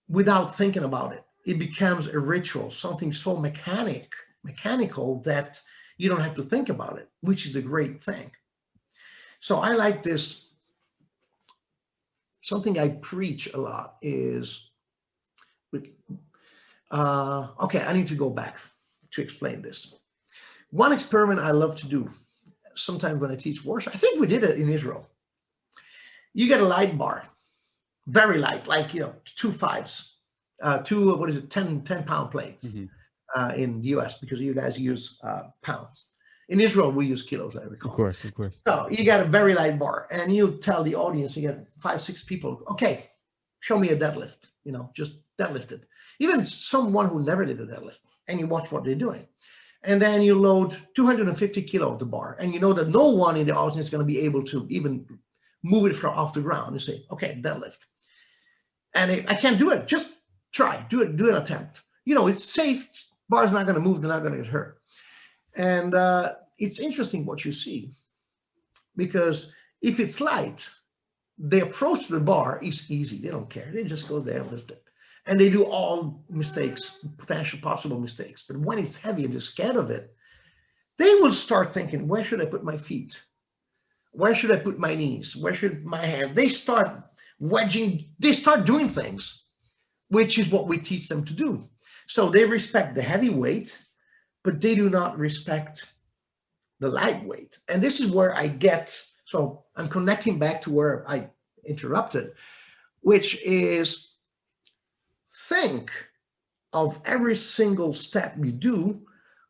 Speaker 3: without thinking about it. It becomes a ritual, something so mechanical that you don't have to think about it, which is a great thing. So I like this. Something I preach a lot is, okay, I need to go back to explain this. One experiment I love to do, sometimes when I teach workshop, I think we did it in Israel. You get a light bar, very light, like, 2 5s, 10-pound plates in the US, because you guys use pounds. In Israel, we use kilos, I recall.
Speaker 2: Of course.
Speaker 3: So you got a very light bar, and you tell the audience, you get 5-6 people, okay, show me a deadlift, just deadlift it. Even someone who never did a deadlift, and you watch what they're doing. and then you load 250 kilo of the bar, and you know that no one in the audience is going to be able to even move it from off the ground. You say, okay, deadlift. And I can't do it. Just try, do an attempt. You know, it's safe. Bar's not going to move. They're not going to get hurt. And it's interesting what you see, because if it's light, the approach to the bar is easy. They don't care. They just go there and lift it. And they do all mistakes, potential possible mistakes. But when it's heavy and they're scared of it, they will start thinking, where should I put my feet? Where should I put my knees? Where should my hand? They start wedging, they start doing things, which is what we teach them to do. So they respect the heavy weight, but they do not respect the lightweight. And this is where I get, so I'm connecting back to where I interrupted, which is think of every single step you do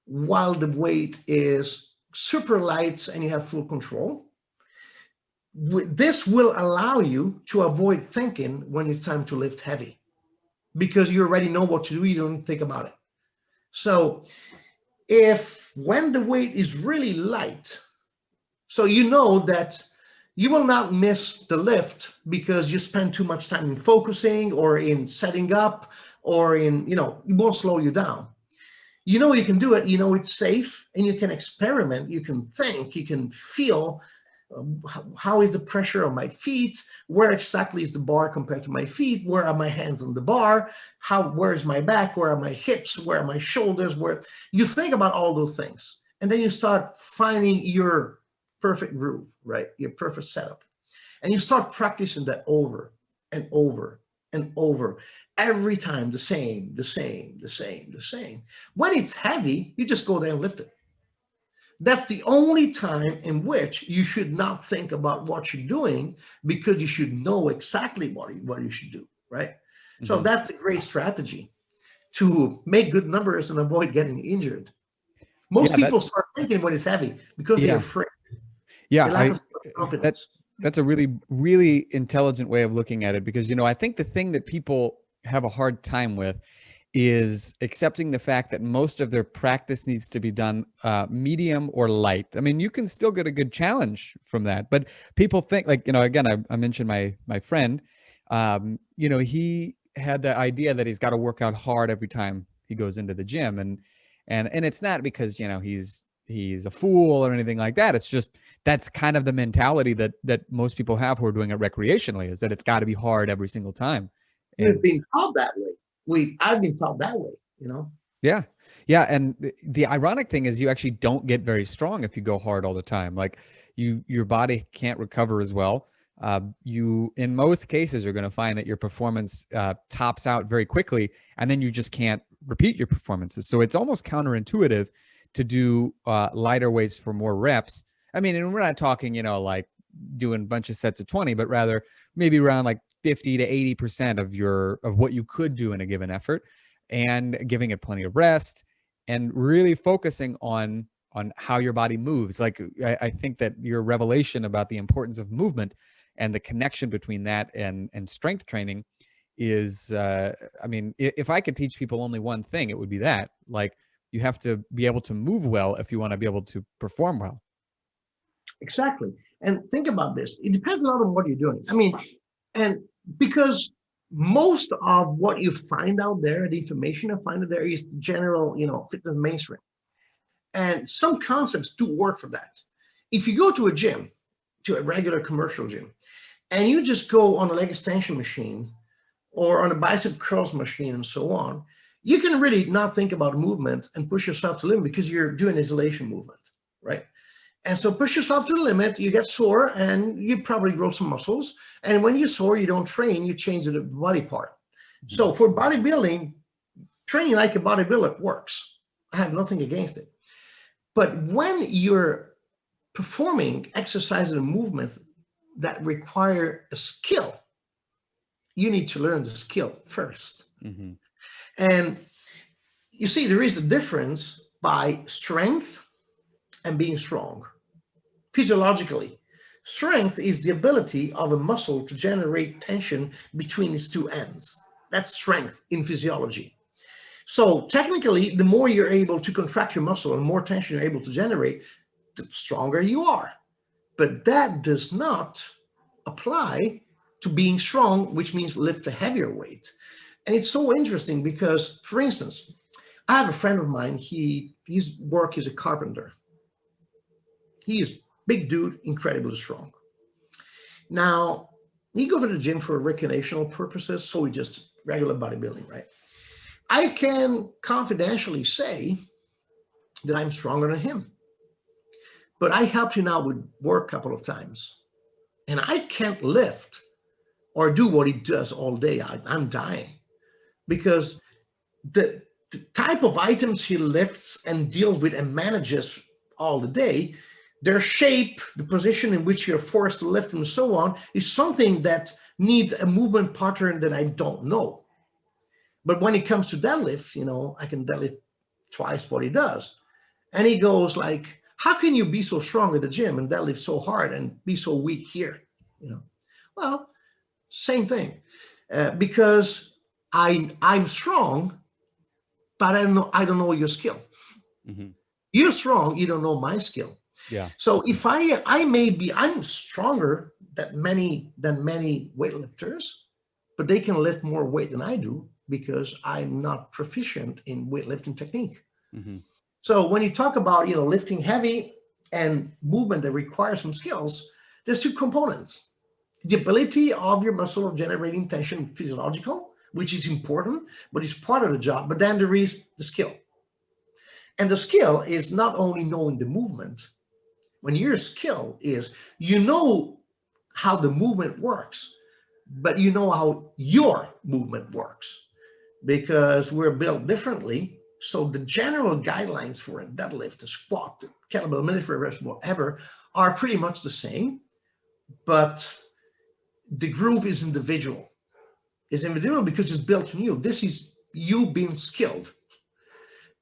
Speaker 3: while the weight is super light and you have full control. This will allow you to avoid thinking when it's time to lift heavy, because you already know what to do. You don't think about it. So if when the weight is really light, so you know that you will not miss the lift because you spend too much time in focusing or in setting up or in, you know, it won't slow you down. You know you can do it, you know it's safe, and you can experiment, you can think, you can feel how is the pressure on my feet, where exactly is the bar compared to my feet, where are my hands on the bar, where is my back, where are my hips, where are my shoulders, where you think about all those things. And then you start finding your perfect groove, right? Your perfect setup. And you start practicing that over and over and over. Every time the same. When it's heavy, you just go there and lift it. That's the only time in which you should not think about what you're doing, because you should know exactly what you should do, right? Mm-hmm. So that's a great strategy to make good numbers and avoid getting injured. Most people start thinking when it's heavy because they're afraid.
Speaker 2: Yeah, that's a really, really intelligent way of looking at it, because, you know, I think the thing that people have a hard time with is accepting the fact that most of their practice needs to be done medium or light. I mean, you can still get a good challenge from that, but people think, like, you know, again, I mentioned my friend, you know, he had the idea that he's got to work out hard every time he goes into the gym, and it's not because, you know, he's a fool or anything like that. It's just that's kind of the mentality that most people have who are doing it recreationally, is that it's got to be hard every single time.
Speaker 3: We've been taught that way. I've been taught that way, you know?
Speaker 2: Yeah. And the ironic thing is you actually don't get very strong if you go hard all the time. Like your body can't recover as well. You, in most cases, are going to find that your performance tops out very quickly, and then you just can't repeat your performances. So it's almost counterintuitive to do lighter weights for more reps. I mean, and we're not talking, you know, like doing a bunch of sets of 20, but rather maybe around like 50 to 80% of what you could do in a given effort, and giving it plenty of rest and really focusing on how your body moves. Like, I think that your revelation about the importance of movement and the connection between that and strength training is, I mean, if I could teach people only one thing, it would be that. Like, you have to be able to move well if you want to be able to perform well.
Speaker 3: Exactly. And think about this. It depends a lot on what you're doing. I mean, and because most of what you find out there, the information you find out there, is general, you know, fitness mainstream. And some concepts do work for that. If you go to a gym, to a regular commercial gym, and you just go on a leg extension machine or on a bicep curls machine and so on, you can really not think about movement and push yourself to the limit, because you're doing isolation movement, right? And so push yourself to the limit, you get sore, and you probably grow some muscles. And when you're sore, you don't train, you change the body part. Mm-hmm. So for bodybuilding, training like a bodybuilder works. I have nothing against it. But when you're performing exercises and movements that require a skill, you need to learn the skill first. Mm-hmm. And you see, there is a difference by strength and being strong. Physiologically, strength is the ability of a muscle to generate tension between its two ends. That's strength in physiology. So technically, the more you're able to contract your muscle and more tension you're able to generate, the stronger you are. But that does not apply to being strong, which means lift a heavier weight. And it's so interesting because, for instance, I have a friend of mine, his work is a carpenter. He is big dude, incredibly strong. Now, he goes to the gym for recreational purposes, so he just regular bodybuilding, right? I can confidentially say that I'm stronger than him. But I helped him out with work a couple of times. And I can't lift or do what he does all day. I'm dying. Because the type of items he lifts and deals with and manages all the day, their shape, the position in which you're forced to lift and so on, is something that needs a movement pattern that I don't know. But when it comes to deadlift, you know, I can deadlift twice what he does. And he goes like, how can you be so strong at the gym and deadlift so hard and be so weak here? You know, well, same thing, because I'm strong, but I don't know your skill. Mm-hmm. You're strong, you don't know my skill.
Speaker 2: Yeah.
Speaker 3: So if I'm stronger than many weightlifters, but they can lift more weight than I do because I'm not proficient in weightlifting technique. Mm-hmm. So when you talk about, you know, lifting heavy and movement that requires some skills, there's two components. The ability of your muscle of generating tension, physiological, which is important, but it's part of the job. But then there is the skill. And the skill is not only knowing the movement. When your skill is, you know how the movement works, but you know how your movement works, because we're built differently. So the general guidelines for a deadlift, a squat, kettlebell, military rest, whatever, are pretty much the same, but the groove is individual. It's individual because it's built from you. This is you being skilled.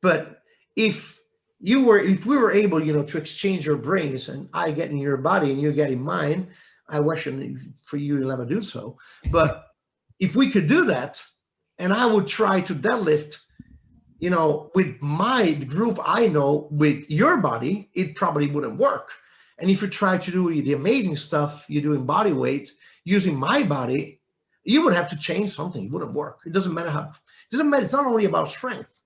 Speaker 3: But if we were able, you know, to exchange your brains, and I get in your body and you get in mine, I wish for you to never do so. But if we could do that, and I would try to deadlift, you know, with the groove I know with your body, it probably wouldn't work. And if you try to do the amazing stuff you do in body weight using my body, you would have to change something. It wouldn't work. It doesn't matter how. It doesn't matter. It's not only about strength,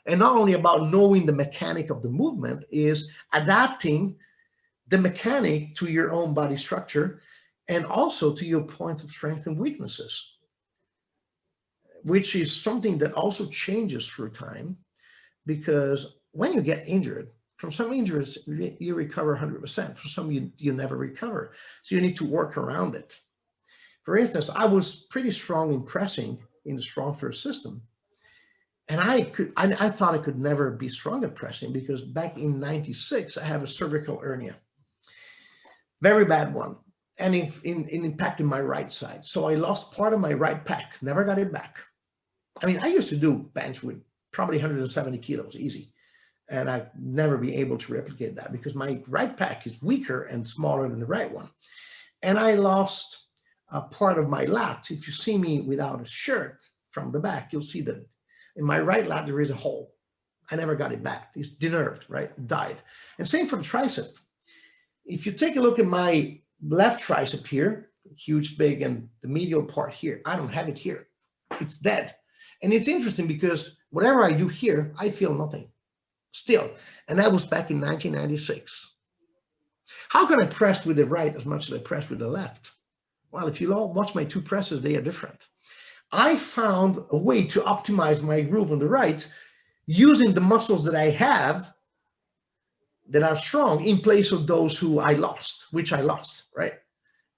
Speaker 3: and not only about knowing the mechanic of the movement, is adapting the mechanic to your own body structure and also to your points of strength and weaknesses, which is something that also changes through time, because when you get injured, from some injuries, you recover 100%. For some, you never recover. So you need to work around it. For instance, I was pretty strong in pressing in the strong first system. And I thought I could never be strong at pressing because back in 96, I have a cervical hernia. Very bad one. And it impacted my right side. So I lost part of my right pec, never got it back. I mean, I used to do bench with probably 170 kilos, easy. And I'd never be able to replicate that because my right pec is weaker and smaller than the right one. And I lost a part of my lat. If you see me without a shirt from the back, you'll see that in my right lat, there is a hole. I never got it back. It's denerved, right? Died. And same for the tricep. If you take a look at my left tricep here, huge, big, and the medial part here, I don't have it here. It's dead. And it's interesting because whatever I do here, I feel nothing still. And that was back in 1996. How can I press with the right as much as I press with the left? Well, if you watch my two presses, they are different. I found a way to optimize my groove on the right using the muscles that I have that are strong in place of those which I lost, right?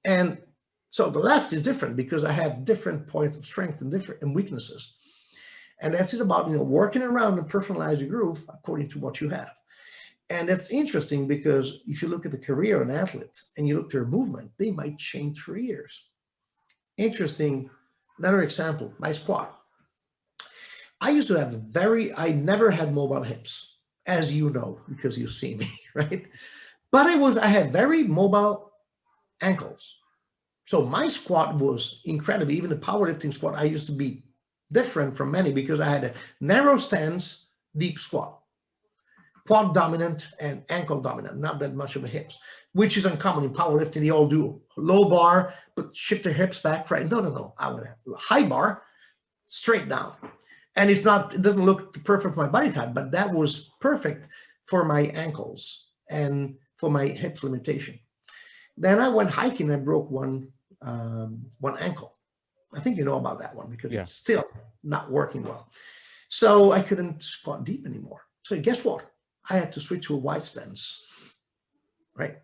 Speaker 3: And so the left is different because I have different points of strength and weaknesses. And that's it about, you know, working around and personalize your groove according to what you have. And that's interesting because if you look at the career of an athlete and you look at their movement, they might change for years. Interesting. Another example, my squat. I used to have I never had mobile hips, as you know, because you see me, right? But I had very mobile ankles. So my squat was incredible. Even the powerlifting squat, I used to be different from many because I had a narrow stance, deep squat, quad dominant and ankle dominant, not that much of a hips, which is uncommon in powerlifting. They all do low bar, but shift their hips back, right? No. I would have high bar, straight down. And it doesn't look perfect for my body type, but that was perfect for my ankles and for my hips limitation. Then I went hiking. I broke one ankle. I think you know about that one because it's still not working well. So I couldn't squat deep anymore. So guess what? I had to switch to a wide stance, right?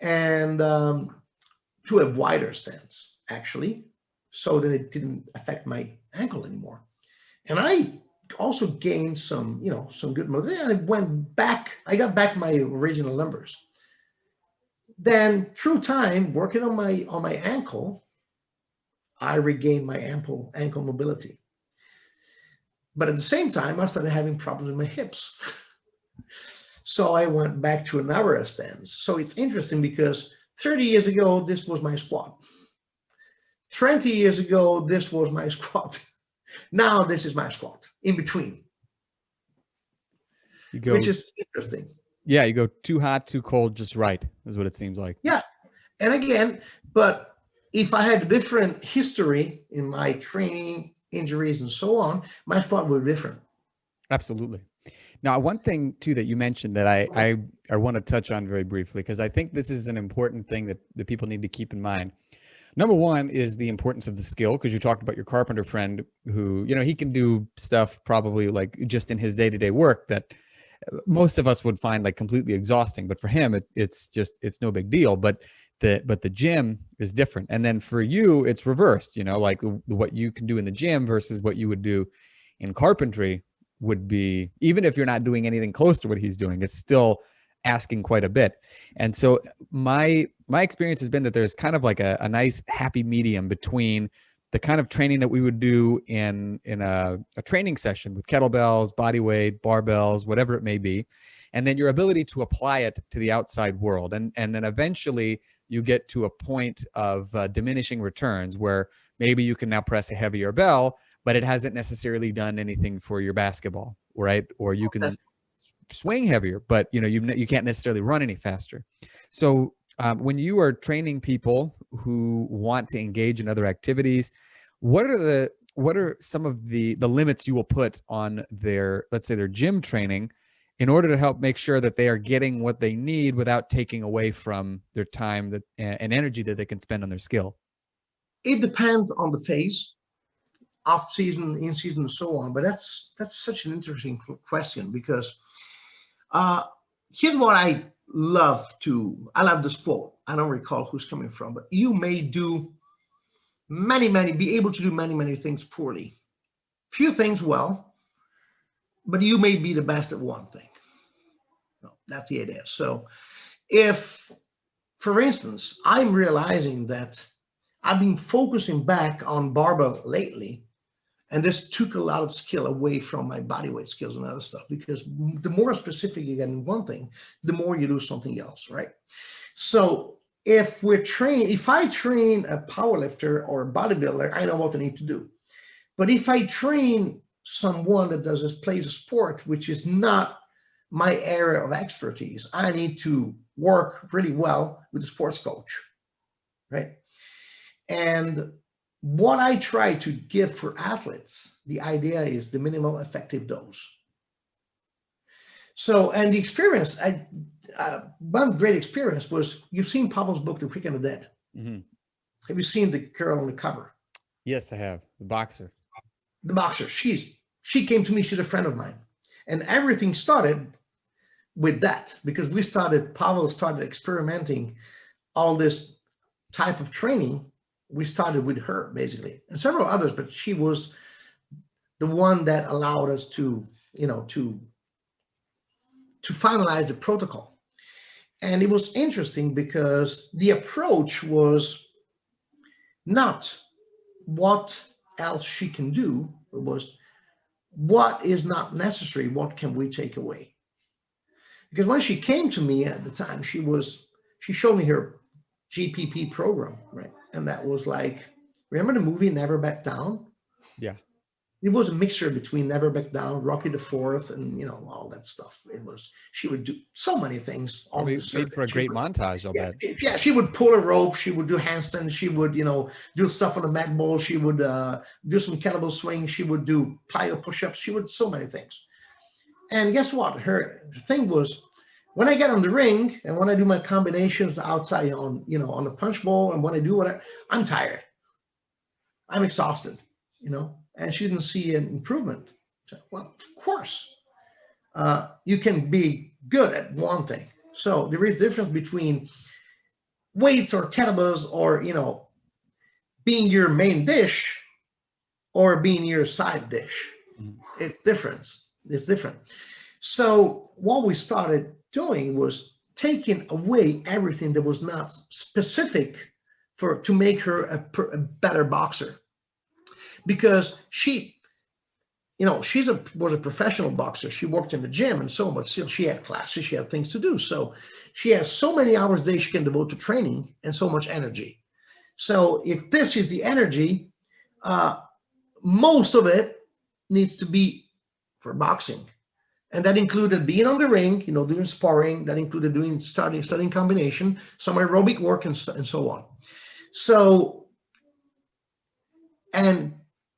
Speaker 3: And to a wider stance, actually, so that it didn't affect my ankle anymore. And I also gained some good mobility. And I went back. I got back my original numbers. Then through time, working on my ankle, I regained my ankle mobility. But at the same time, I started having problems with my hips. So I went back to a narrower stance. So it's interesting because 30 years ago, this was my squat. 20 years ago, this was my squat. Now this is my squat in between, which is interesting.
Speaker 2: Yeah, you go too hot, too cold, just right, is what it seems like.
Speaker 3: Yeah. And again, but if I had a different history in my training, injuries, and so on, my squat would be different.
Speaker 2: Absolutely. Now, one thing too that you mentioned that I want to touch on very briefly, because I think this is an important thing that people need to keep in mind. Number one is the importance of the skill, because you talked about your carpenter friend who, he can do stuff probably like just in his day-to-day work that most of us would find like completely exhausting. But for him, it's no big deal. But the gym is different. And then for you, it's reversed, like what you can do in the gym versus what you would do in carpentry would be, even if you're not doing anything close to what he's doing, it's still asking quite a bit. And so my experience has been that there's kind of like a nice happy medium between the kind of training that we would do in a training session with kettlebells, body weight, barbells, whatever it may be, and then your ability to apply it to the outside world. And then eventually you get to a point of diminishing returns where maybe you can now press a heavier bell, but it hasn't necessarily done anything for your basketball, right? Or you can swing heavier, but you can't necessarily run any faster. So when you are training people who want to engage in other activities, what are some of the limits you will put on their, let's say, their gym training in order to help make sure that they are getting what they need without taking away from their time and energy that they can spend on their skill?
Speaker 3: It depends on the phase, off season, in season, and so on. But that's such an interesting question because here's what I love this quote. I don't recall who's coming from, but you may do be able to do many things poorly, few things well, but you may be the best at one thing. No, that's the idea. So if, for instance, I'm realizing that I've been focusing back on barbell lately, and this took a lot of skill away from my body weight skills and other stuff, because the more specific you get in one thing, the more you do something else, right? So if I train a powerlifter or a bodybuilder, I know what I need to do. But if I train someone that plays a sport, which is not my area of expertise, I need to work really well with a sports coach, right? And what I try to give for athletes, the idea is the minimal effective dose. So, and the experience, one great experience was, you've seen Pavel's book, The Quick and the Dead.
Speaker 2: Mm-hmm.
Speaker 3: Have you seen the girl on the cover?
Speaker 2: Yes, I have. The boxer.
Speaker 3: The boxer. She came to me. She's a friend of mine. And everything started with that, because Pavel started experimenting all this type of training. We started with her, basically, and several others, but she was the one that allowed us to finalize the protocol. And it was interesting because the approach was not what else she can do, it was what is not necessary, what can we take away? Because when she came to me at the time, she showed me her GPP program, right? And that was like, remember the movie Never Back Down?
Speaker 2: Yeah.
Speaker 3: it was a mixture between Never Back Down, Rocky the Fourth, and you know, all that stuff. It was, she would do so many things on
Speaker 2: Probably
Speaker 3: the circuit.
Speaker 2: made for a great montage, I'll bet.
Speaker 3: Yeah, she would pull a rope, she would do handstands, she would, you know, do stuff on the mat ball, she would do some kettlebell swings, she would do plyo push-ups, she would so many things. And guess what? Her thing was, when I get on the ring and when I do my combinations outside on, you know, on the punch bowl, and when I do whatever, I'm tired. I'm exhausted, you know, and she didn't see an improvement. So, well, of course, you can be good at one thing. So there is a difference between weights or kettlebells or, you know, being your main dish or being your side dish. It's different. It's different. So what we started doing was taking away everything that was not specific to make her a better boxer. Because she, you know, was a professional boxer. She worked in the gym and so on, but still she had classes, she had things to do. So she has so many hours a day she can devote to training and so much energy. So if this is the energy, most of it needs to be for boxing. And that included being on the ring, you know, doing sparring. That included doing studying combination, some aerobic work, and so on. So, and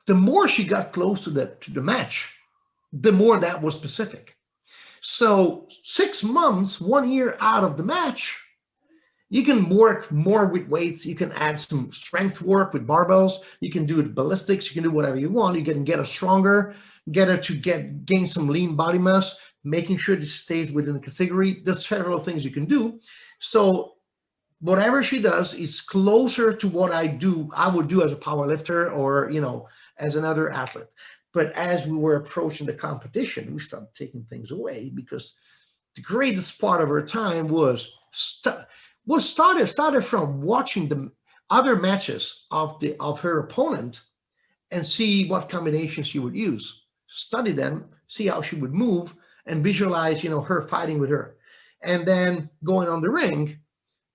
Speaker 3: the more she got close to the match, the more that was specific. So 6 months, 1 year out of the match, you can work more with weights. You can add some strength work with barbells. You can do it ballistics. You can do whatever you want. You can get her stronger, get her to gain some lean body mass, making sure that she stays within the category. There's several things you can do. So whatever she does is closer to what I would do as a power lifter or, you know, as another athlete. But as we were approaching the competition, we started taking things away because the greatest part of her time started from watching the other matches of her opponent and see what combinations she would use, study them, see how she would move, and visualize, you know, her fighting with her, and then going on the ring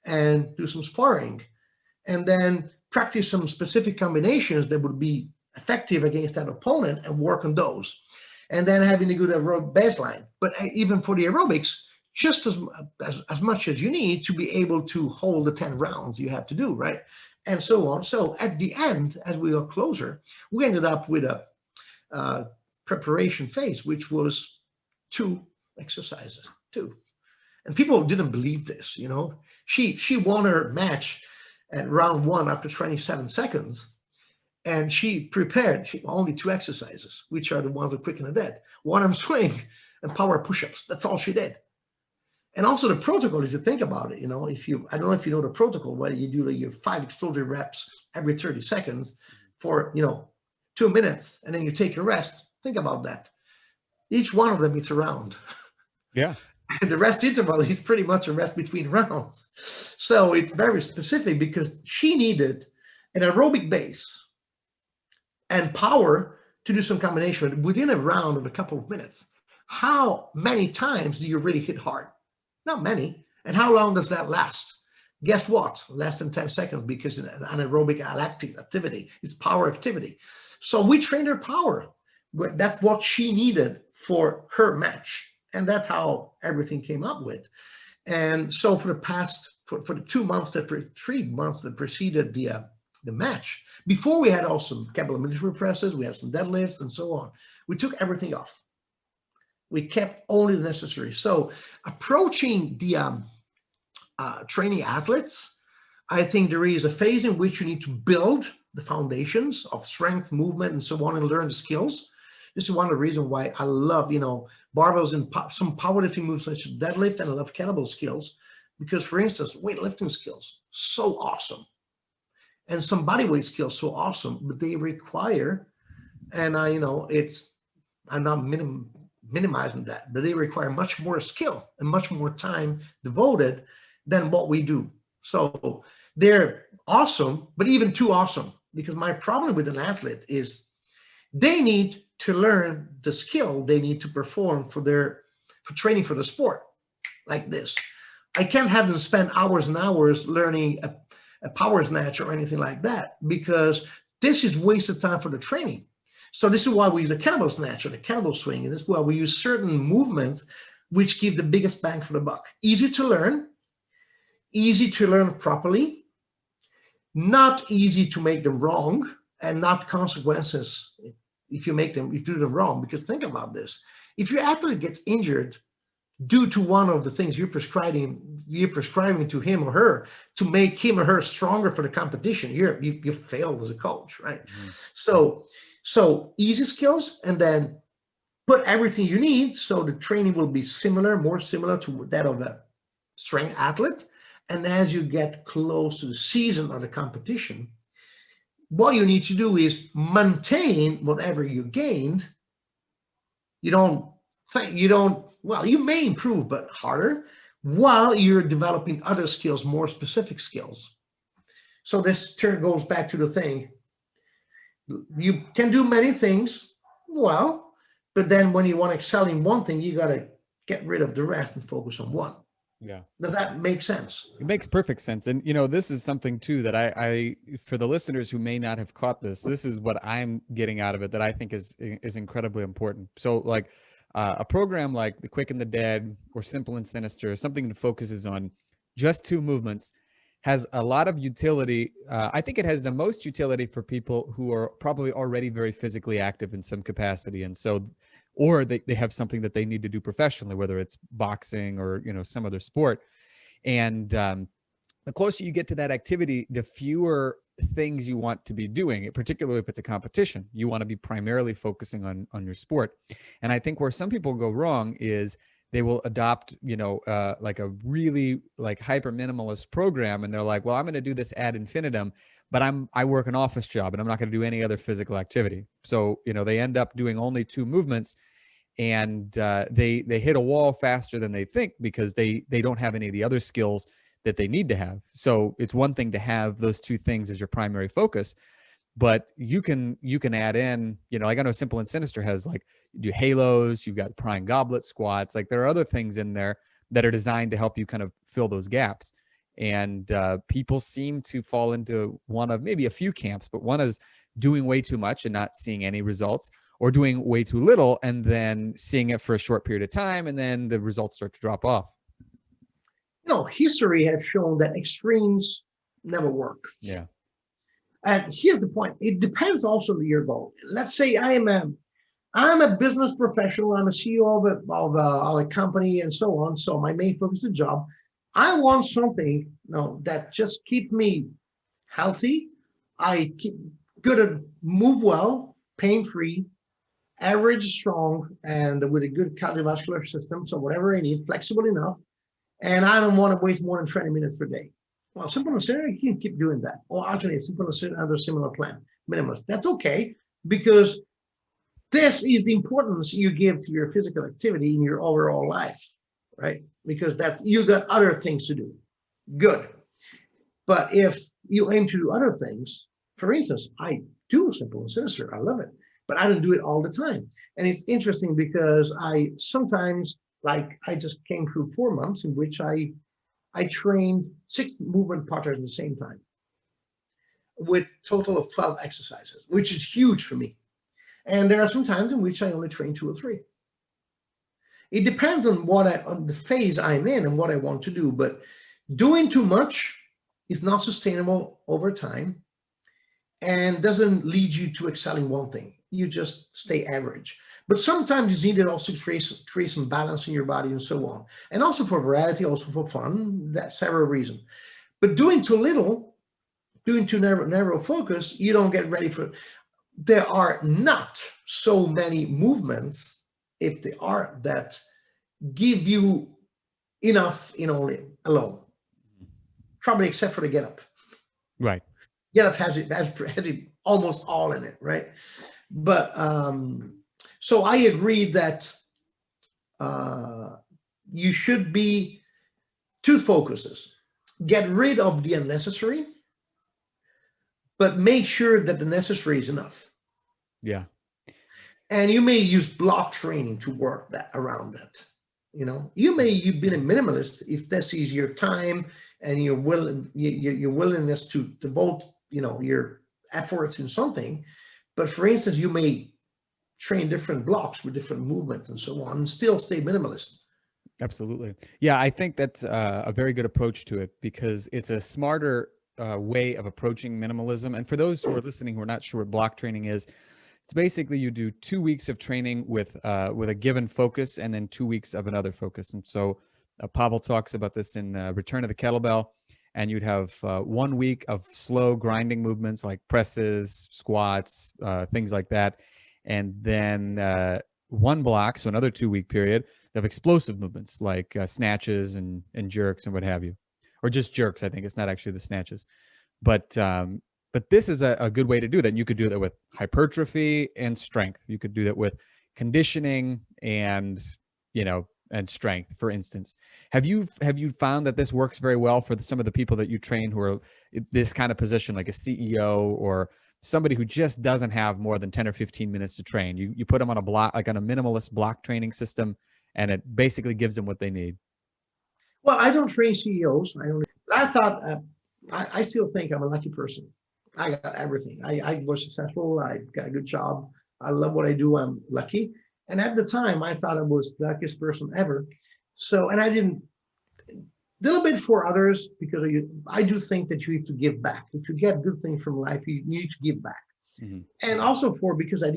Speaker 3: and do some sparring, and then practice some specific combinations that would be effective against that opponent and work on those, and then having a good aerobic baseline. But even for the aerobics, just as much as you need to be able to hold the 10 rounds you have to do, right? And so on. So at the end, as we got closer, we ended up with a preparation phase, which was 2 exercises, 2. And people didn't believe this, you know. She won her match at round 1 after 27 seconds. And she prepared only 2 exercises, which are the ones that quicken the dead. 1-arm swing and power push-ups. That's all she did. And also the protocol, if you think about it, you know, I don't know if you know the protocol, where you do your 5 explosive reps every 30 seconds for, you know, 2 minutes, and then you take a rest. Think about that. Each one of them is a round.
Speaker 2: Yeah.
Speaker 3: And the rest interval is pretty much a rest between rounds. So it's very specific because she needed an aerobic base and power to do some combination within a round of a couple of minutes. How many times do you really hit hard? Not many. And how long does that last? Guess what? Less than 10 seconds, because it's an anaerobic lactic activity. It's power activity. So we trained her power. That's what she needed for her match. And that's how everything came up with. And so for the 2 months, 3 months that preceded the match, before we had also kettlebell military presses, we had some deadlifts and so on. We took everything off. We kept only the necessary. So approaching the training athletes, I think there is a phase in which you need to build the foundations of strength, movement, and so on, and learn the skills. This is one of the reasons why I love, you know, barbells and some powerlifting moves such as deadlift, and I love kettlebell skills because, for instance, weightlifting skills, so awesome. And some bodyweight skills, so awesome, but they require, and I'm not minimizing that, but they require much more skill and much more time devoted than what we do. So they're awesome, but even too awesome, because my problem with an athlete is they need to learn the skill they need to perform for training for the sport, like this. I can't have them spend hours and hours learning a power snatch or anything like that, because this is wasted time for the training. So this is why we use the kettlebell snatch or the kettlebell swing. And this is why we use certain movements which give the biggest bang for the buck. Easy to learn properly, not easy to make them wrong, and not consequences if you do them wrong. Because think about this. If your athlete gets injured due to one of the things you're prescribing to him or her to make him or her stronger for the competition, you failed as a coach, right? Mm-hmm. So easy skills, and then put everything you need so the training will be more similar to that of a strength athlete. And as you get close to the season or the competition, what you need to do is maintain whatever you gained. You may improve, but harder, while you're developing other skills, more specific skills. So this goes back to the thing. You can do many things well, but then when you want to excel in one thing, you got to get rid of the rest and focus on one.
Speaker 2: Yeah.
Speaker 3: Does that make sense?
Speaker 2: It makes perfect sense. And, this is something too that I for the listeners who may not have caught this is what I'm getting out of it that I think is incredibly important. So like a program like The Quick and the Dead or Simple and Sinister, something that focuses on just 2 movements, has a lot of utility. I think it has the most utility for people who are probably already very physically active in some capacity. And so, or they have something that they need to do professionally, whether it's boxing or, some other sport. And the closer you get to that activity, the fewer things you want to be doing, particularly if it's a competition. You want to be primarily focusing on your sport. And I think where some people go wrong is they will adopt, like a really like hyper minimalist program. And they're like, well, I'm going to do this ad infinitum, but I work an office job and I'm not going to do any other physical activity. So, they end up doing only 2 movements, and they hit a wall faster than they think because they don't have any of the other skills that they need to have. So it's one thing to have those 2 things as your primary focus, but you can add in, like I know Simple and Sinister has like, you do halos, you've got prying goblet squats. Like there are other things in there that are designed to help you kind of fill those gaps. And people seem to fall into one of maybe a few camps, but one is doing way too much and not seeing any results, or doing way too little and then seeing it for a short period of time, and then the results start to drop off.
Speaker 3: History has shown that extremes never work. Yeah. And here's the point. It depends also on your goal. Let's say I'm a business professional. I'm a CEO of a company and so on. So my main focus is the job. I want something that just keeps me healthy. I keep good at move well, pain-free, average strong, and with a good cardiovascular system. So whatever I need, flexible enough. And I don't want to waste more than 20 minutes per day. Well, Simple and Sinister, you can keep doing that. Or alternate Simple and Sinister under a similar plan, minimalist. That's okay, because this is the importance you give to your physical activity in your overall life, right? Because you got other things to do. Good. But if you aim to do other things, for instance, I do Simple and Sinister. I love it, but I don't do it all the time. And it's interesting because I sometimes, like I just came through 4 months in which I trained 6 movement partners at the same time with total of 12 exercises, which is huge for me. And there are some times in which I only train 2 or 3. It depends on on the phase I'm in and what I want to do, but doing too much is not sustainable over time and doesn't lead you to excel in one thing. You just stay average. But sometimes you need it also to create some balance in your body and so on. And also for variety, also for fun. That's several reasons. But doing too little, doing too narrow focus, you don't get ready for it. There are not so many movements, if they are, that give you enough alone. Probably except for the get up.
Speaker 2: Right.
Speaker 3: Get up has it almost all in it, right? But so I agree that you should be 2 focuses. Get rid of the unnecessary, but make sure that the necessary is enough.
Speaker 2: Yeah.
Speaker 3: And you may use block training to work around that. You've been a minimalist if this is your time and your willingness to devote, your efforts in something. But for instance, you may train different blocks with different movements and so on, and still stay minimalist.
Speaker 2: Absolutely. Yeah, I think that's a very good approach to it, because it's a smarter way of approaching minimalism. And for those who are listening who are not sure what block training is, it's basically you do 2 weeks of training with a given focus, and then 2 weeks of another focus. And so Pavel talks about this in Return of the Kettlebell. And you'd have 1 week of slow grinding movements like presses, squats, things like that. And then one block, so another 2-week period of explosive movements like snatches and jerks and what have you, or just jerks. I think it's not actually the snatches, but this is a good way to do that. You could do that with hypertrophy and strength. You could do that with conditioning and, and strength, for instance. Have you found that this works very well for some of the people that you train who are in this kind of position, like a CEO or somebody who just doesn't have more than 10 or 15 minutes to train? You put them on a block, like on a minimalist block training system, and it basically gives them what they need.
Speaker 3: Well, I don't train CEOs. I thought, I still think I'm a lucky person. I got everything. I was successful. I got a good job. I love what I do. I'm lucky. And at the time, I thought I was the luckiest person ever. So, and I didn't, a little bit for others, because I do think that you have to give back. If you get good things from life, you need to give back. Mm-hmm. And also because I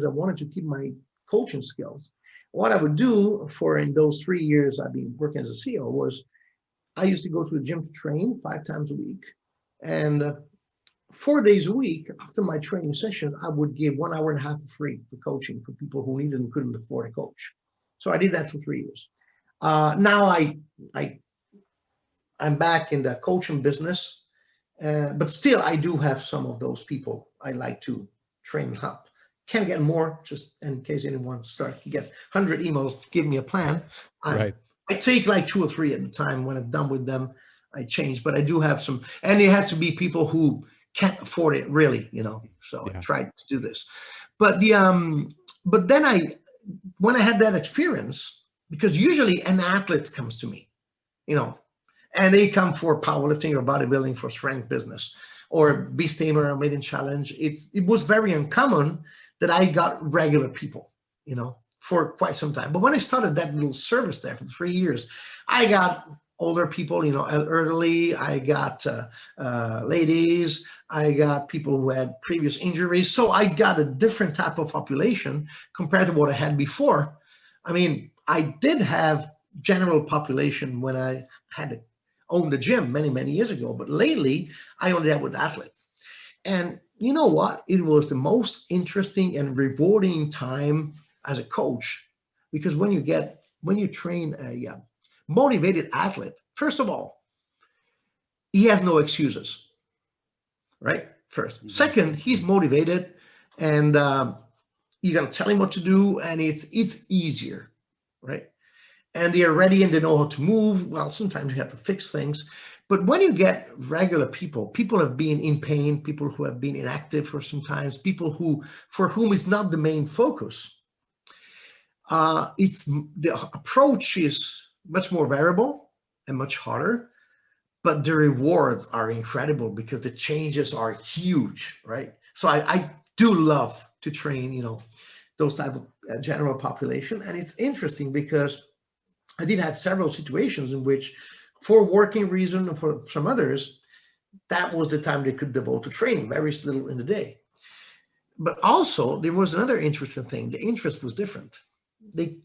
Speaker 3: wanted to keep my coaching skills. What I would do in those 3 years I've been working as a CEO was I used to go to the gym to train 5 times a week. And 4 days a week after my training session, I would give 1 hour and a half free for coaching for people who needed and couldn't afford a coach. So I did that for 3 years. Now I'm back in the coaching business, but still I do have some of those people I like to train up. Can't get more, just in case anyone starts to get 100 emails, give me a plan.
Speaker 2: Right. I
Speaker 3: take like 2 or 3 at a time. When I'm done with them, I change. But I do have some, and it has to be people who can't afford it, really, So yeah. I tried to do this. But then when I had that experience, because usually an athlete comes to me, and they come for powerlifting or bodybuilding, for strength business, or Beast Tamer or Maiden Challenge. It was very uncommon that I got regular people, for quite some time. But when I started that little service there for 3 years, I got older people, elderly. I got ladies. I got people who had previous injuries. So I got a different type of population compared to what I had before. I mean, I did have general population when I had owned the gym many, many years ago. But lately, I only have with athletes. And you know what? It was the most interesting and rewarding time as a coach, because when you train a motivated athlete, first of all, he has no excuses, right? First. Mm-hmm. Second, he's motivated, and you got to tell him what to do, and it's easier, right? And they're ready and they know how to move. Well, sometimes you have to fix things. But when you get regular people who have been in pain, people who have been inactive for some time, people for whom it's not the main focus, the approach is much more variable and much harder, but the rewards are incredible because the changes are huge, right? So I do love to train, those type of general population. And it's interesting because I did have several situations in which, for working reason and for some others, that was the time they could devote to training, very little in the day. But also there was another interesting thing. The interest was different. They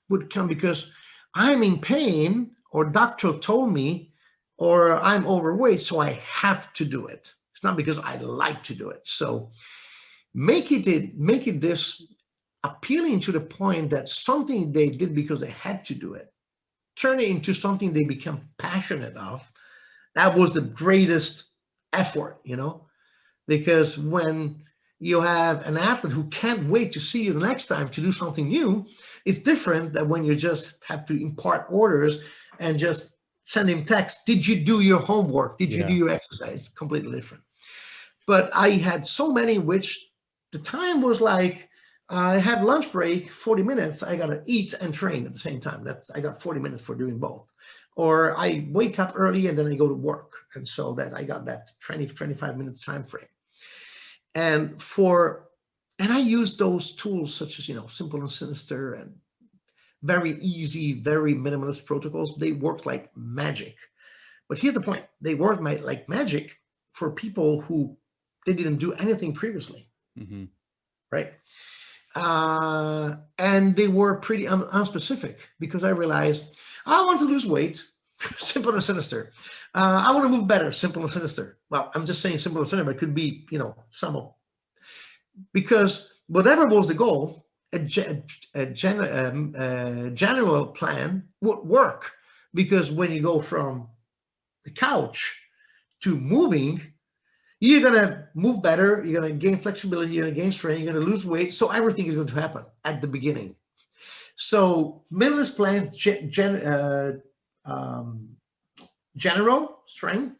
Speaker 3: would come because I'm in pain, or doctor told me, or I'm overweight, so I have to do it. It's not because I like to do it. So make it this appealing to the point that something they did because they had to do it, turn it into something they become passionate of. That was the greatest effort, because when you have an athlete who can't wait to see you the next time to do something new, it's different than when you just have to impart orders and just send him text. Did you do your homework? Did you do your exercise? Completely different. But I had so many which the time was like, I have lunch break, 40 minutes. I got to eat and train at the same time. I got 40 minutes for doing both. Or I wake up early and then I go to work. And so that I got that 20, 25 minutes time frame. And And I used those tools such as, Simple and Sinister and very easy, very minimalist protocols. They worked like magic. But here's the point. They worked like magic for people who they didn't do anything previously, right? And they were pretty unspecific, because I realized I want to lose weight, Simple and Sinister. I want to move better, Simple and Sinister. Well, I'm just saying Simple and Sinister, but it could be, some of, because whatever was the goal, a general plan would work, because when you go from the couch to moving, you're going to move better, you're going to gain flexibility, you're going to gain strength, you're going to lose weight. So everything is going to happen at the beginning. So minimalist plan, general strength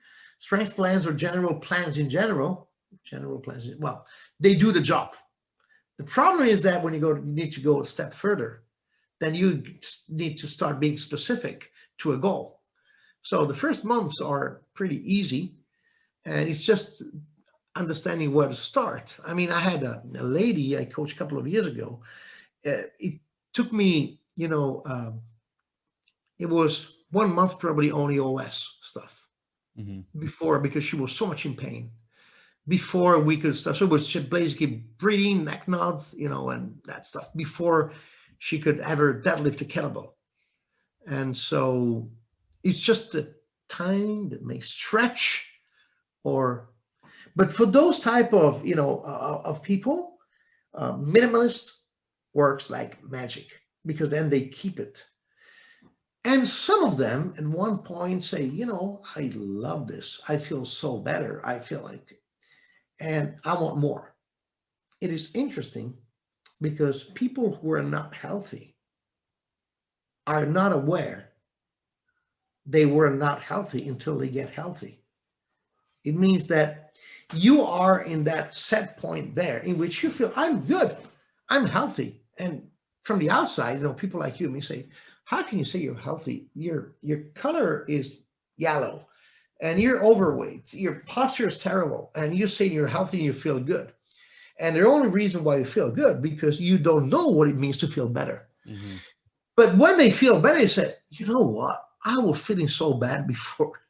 Speaker 3: plans, or general plans in general, well, they do the job. The problem is that when you need to go a step further, then you need to start being specific to a goal. So the first months are pretty easy, and it's just understanding where to start. I mean, I had a lady I coached a couple of years ago. It took me, it was 1 month probably only OS stuff before, because she was so much in pain. Before we could start, so it was just basically breathing, neck knots, and that stuff, before she could ever deadlift a kettlebell. And so it's just the time that may stretch, but for those type of, of people, minimalist works like magic, because then they keep it. And some of them at one point say, I love this. I feel so better. I feel like, and I want more. It is interesting, because people who are not healthy are not aware they were not healthy until they get healthy. It means that you are in that set point there in which you feel, I'm good, I'm healthy. And from the outside, people like you may say, how can you say you're healthy? Your color is yellow, and you're overweight, your posture is terrible, and you say you're healthy and you feel good. And the only reason why you feel good, because you don't know what it means to feel better. But when they feel better, they say, you know what? I was feeling so bad before.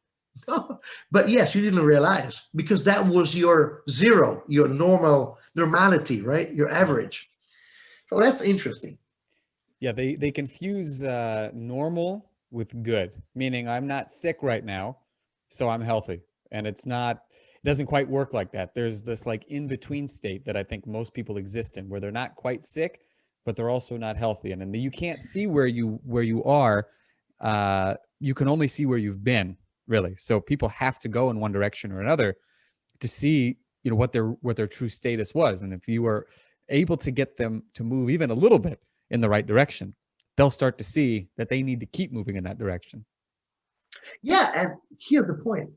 Speaker 3: But yes, you didn't realize, because that was your zero, your normality, right? Your average. So that's interesting.
Speaker 2: Yeah, they confuse normal with good, meaning I'm not sick right now, so I'm healthy. And it doesn't quite work like that. There's this like in-between state that I think most people exist in, where they're not quite sick, but they're also not healthy. And then you can't see where you are. You can only see where you've been, really. So people have to go in one direction or another to see, what their true status was. And if you were able to get them to move even a little bit in the right direction, they'll start to see that they need to keep moving in that direction.
Speaker 3: Yeah, and here's the point.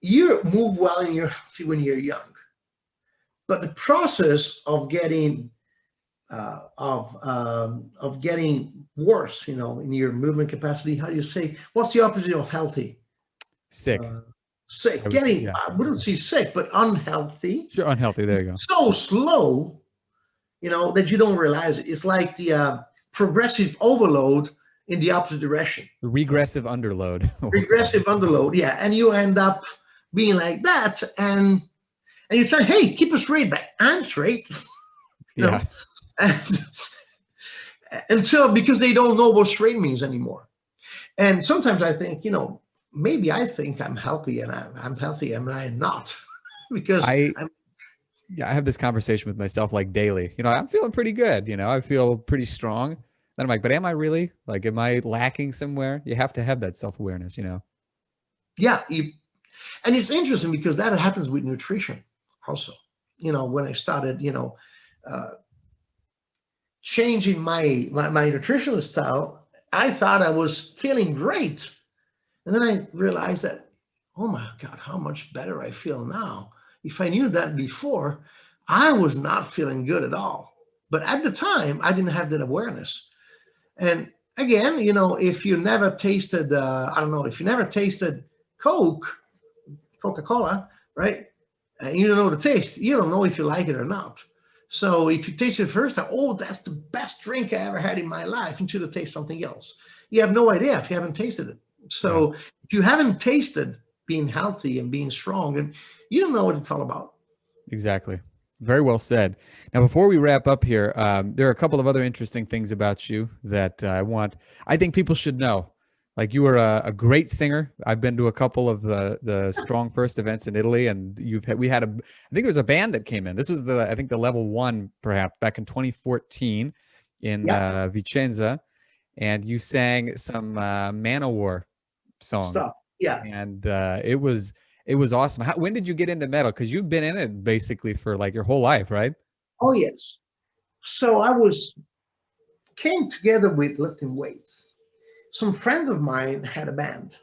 Speaker 3: You move well and you're healthy when you're young. But the process of getting getting worse, in your movement capacity, how do you say, what's the opposite of healthy?
Speaker 2: Sick.
Speaker 3: Sick. I wouldn't say sick, but unhealthy.
Speaker 2: Sure, unhealthy. There you go.
Speaker 3: So slow, that you don't realize it. It's like the progressive overload in the opposite direction.
Speaker 2: Regressive underload.
Speaker 3: Regressive underload, yeah. And you end up being like that, and you say, hey, keep it straight back. I'm straight.
Speaker 2: Yeah.
Speaker 3: And so, because they don't know what straight means anymore. And sometimes I think, maybe I think I'm healthy, and I'm healthy, and I'm not. Because I
Speaker 2: have this conversation with myself like daily. I'm feeling pretty good. I feel pretty strong. Then I'm like, but am I really? Like, am I lacking somewhere? You have to have that self-awareness,
Speaker 3: Yeah. And it's interesting, because that happens with nutrition also. When I started, changing my nutritional style, I thought I was feeling great. And then I realized that, oh my God, how much better I feel now. If I knew that before, I was not feeling good at all. But at the time, I didn't have that awareness. And again, if you never tasted, if you never tasted Coca-Cola, right? And you don't know the taste, you don't know if you like it or not. So if you taste it first, oh, that's the best drink I ever had in my life, until you taste something else. You have no idea if you haven't tasted it. So if you haven't tasted being healthy and being strong, and you don't know what it's all about.
Speaker 2: Exactly. Very well said. Now, before we wrap up here, there are a couple of other interesting things about you that I think people should know. Like, you were a great singer. I've been to a couple of the Strong First events in Italy, and I think there was a band that came in. This was I think the level 1, perhaps, back in 2014 in Vicenza, and you sang some Man-O-War songs.
Speaker 3: Stuff. Yeah.
Speaker 2: And it was awesome. When did you get into metal? Because you've been in it basically for like your whole life, right?
Speaker 3: Oh, yes. So came together with lifting weights. Some friends of mine had a band,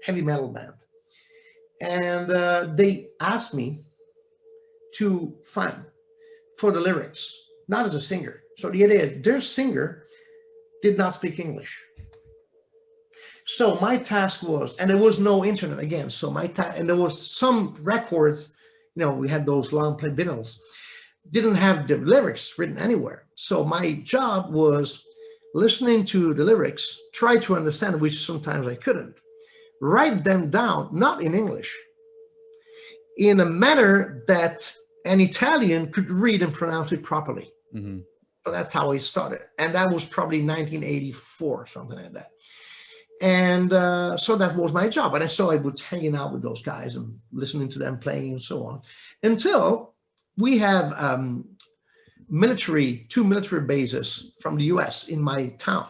Speaker 3: heavy metal band. And they asked me to find for the lyrics, not as a singer. So the idea, their singer did not speak English. So my task was, and there was no internet again. So and there was some records, we had those long play vinyls, didn't have the lyrics written anywhere. So my job was listening to the lyrics, try to understand, which sometimes I couldn't, write them down, not in English, in a manner that an Italian could read and pronounce it properly.
Speaker 2: Mm-hmm.
Speaker 3: So that's how I started. And that was probably 1984, something like that. And so that was my job. And so I was hanging out with those guys and listening to them playing and so on, until we have two military bases from the US in my town.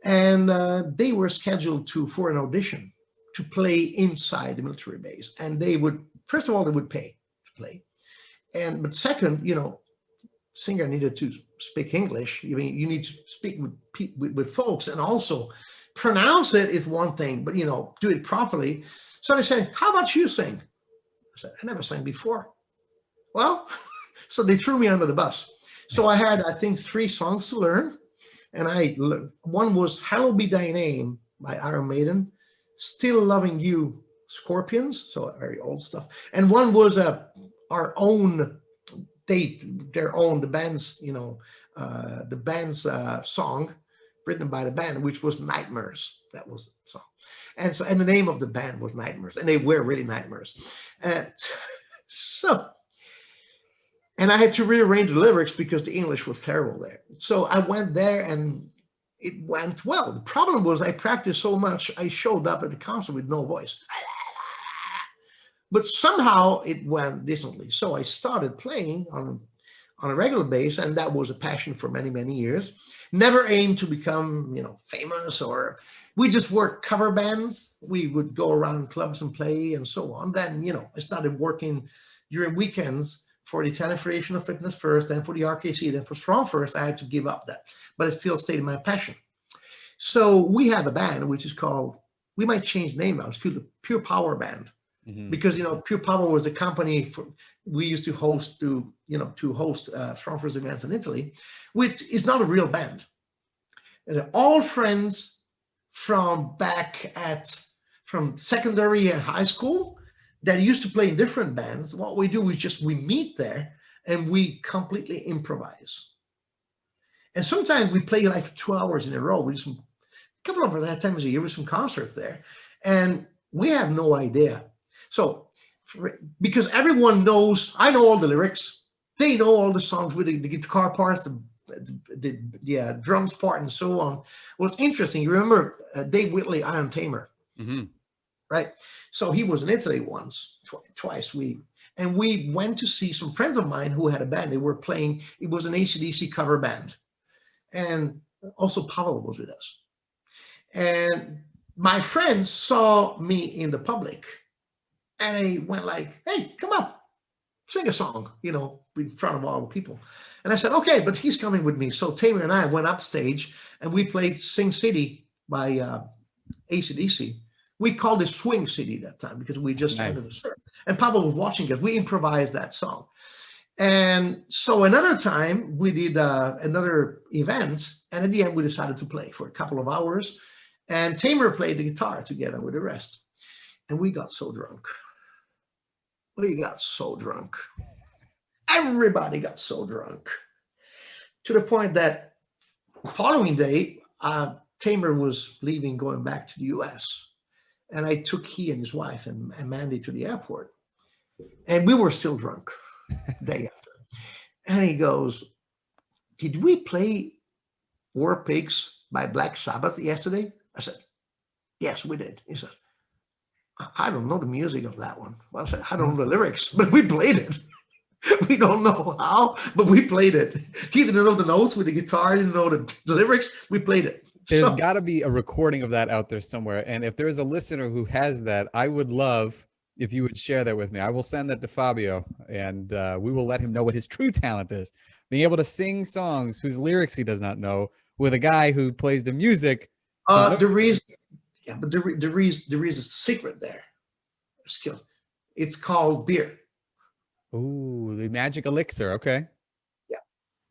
Speaker 3: And they were scheduled for an audition to play inside the military base. And they would, first of all, they would pay to play. But second, singer needed to speak English. I mean, you need to speak with folks, and also pronounce it is one thing, but do it properly. So they said, how about you sing? I said, I never sang before. Well, so they threw me under the bus. So I had, I think, 3 songs to learn. And one was Hallowed Be Thy Name by Iron Maiden, Still Loving You, Scorpions, so very old stuff. And one was our own, the band's song written by the band, which was Nightmares. That was the song. And the name of the band was Nightmares, and they were really nightmares. And I had to rearrange the lyrics because the English was terrible there. So I went there and it went well. The problem was I practiced so much, I showed up at the concert with no voice. But somehow it went decently. So I started playing on a regular basis, and that was a passion for many, many years. Never aimed to become, famous, or we just worked cover bands. We would go around clubs and play and so on. Then, I started working during weekends for the Italian Federation of Fitness first, then for the RKC, then for Strong First. I had to give up that, but it still stayed in my passion. So we have a band which is called, we might change the name now, it's called the Pure Power Band. Mm-hmm. Because Pure Power was the company we used to host Strong First events in Italy, which is not a real band. And they're all friends from secondary and high school that used to play in different bands. What we do is we meet there and we completely improvise. And sometimes we play like 2 hours in a row. We do a couple of times a year with some concerts there, and we have no idea. So, because everyone knows, I know all the lyrics, they know all the songs with the guitar parts, the drums part, and so on. Well, it's interesting. You remember Dave Whitley, Iron Tamer, mm-hmm. Right? So he was in Italy once, twice. We went to see some friends of mine who had a band. They were playing. It was an AC/DC cover band, and also Pavel was with us. And my friends saw me in the public. And they went like, hey, come up, sing a song, in front of all the people. And I said, okay, but he's coming with me. So Tamer and I went upstage and we played Sing City by AC/DC. We called it Swing City that time because we just ended the show. And Pavel was watching us. We improvised that song. And so another time we did another event. And at the end, we decided to play for a couple of hours. And Tamer played the guitar together with the rest. And we got so drunk. We got so drunk. Everybody got so drunk to the point that the following day, Tamer was leaving, going back to the US. And I took he and his wife and Mandy to the airport. And we were still drunk the day after. And he goes, did we play War Pigs by Black Sabbath yesterday? I said, yes, we did. He said, I don't know the music of that one. Well, I said, I don't know the lyrics, but we played it. We don't know how, but we played it. He didn't know the notes with the guitar, didn't know the lyrics. We played it.
Speaker 2: There's got to be a recording of that out there somewhere. And if there's a listener who has that, I would love if you would share that with me. I will send that to Fabio, and we will let him know what his true talent is. Being able to sing songs whose lyrics he does not know with a guy who plays the music.
Speaker 3: The reason, yeah, but there is a secret there. Skill. It's called beer.
Speaker 2: Ooh, the magic elixir. Okay.
Speaker 3: Yeah,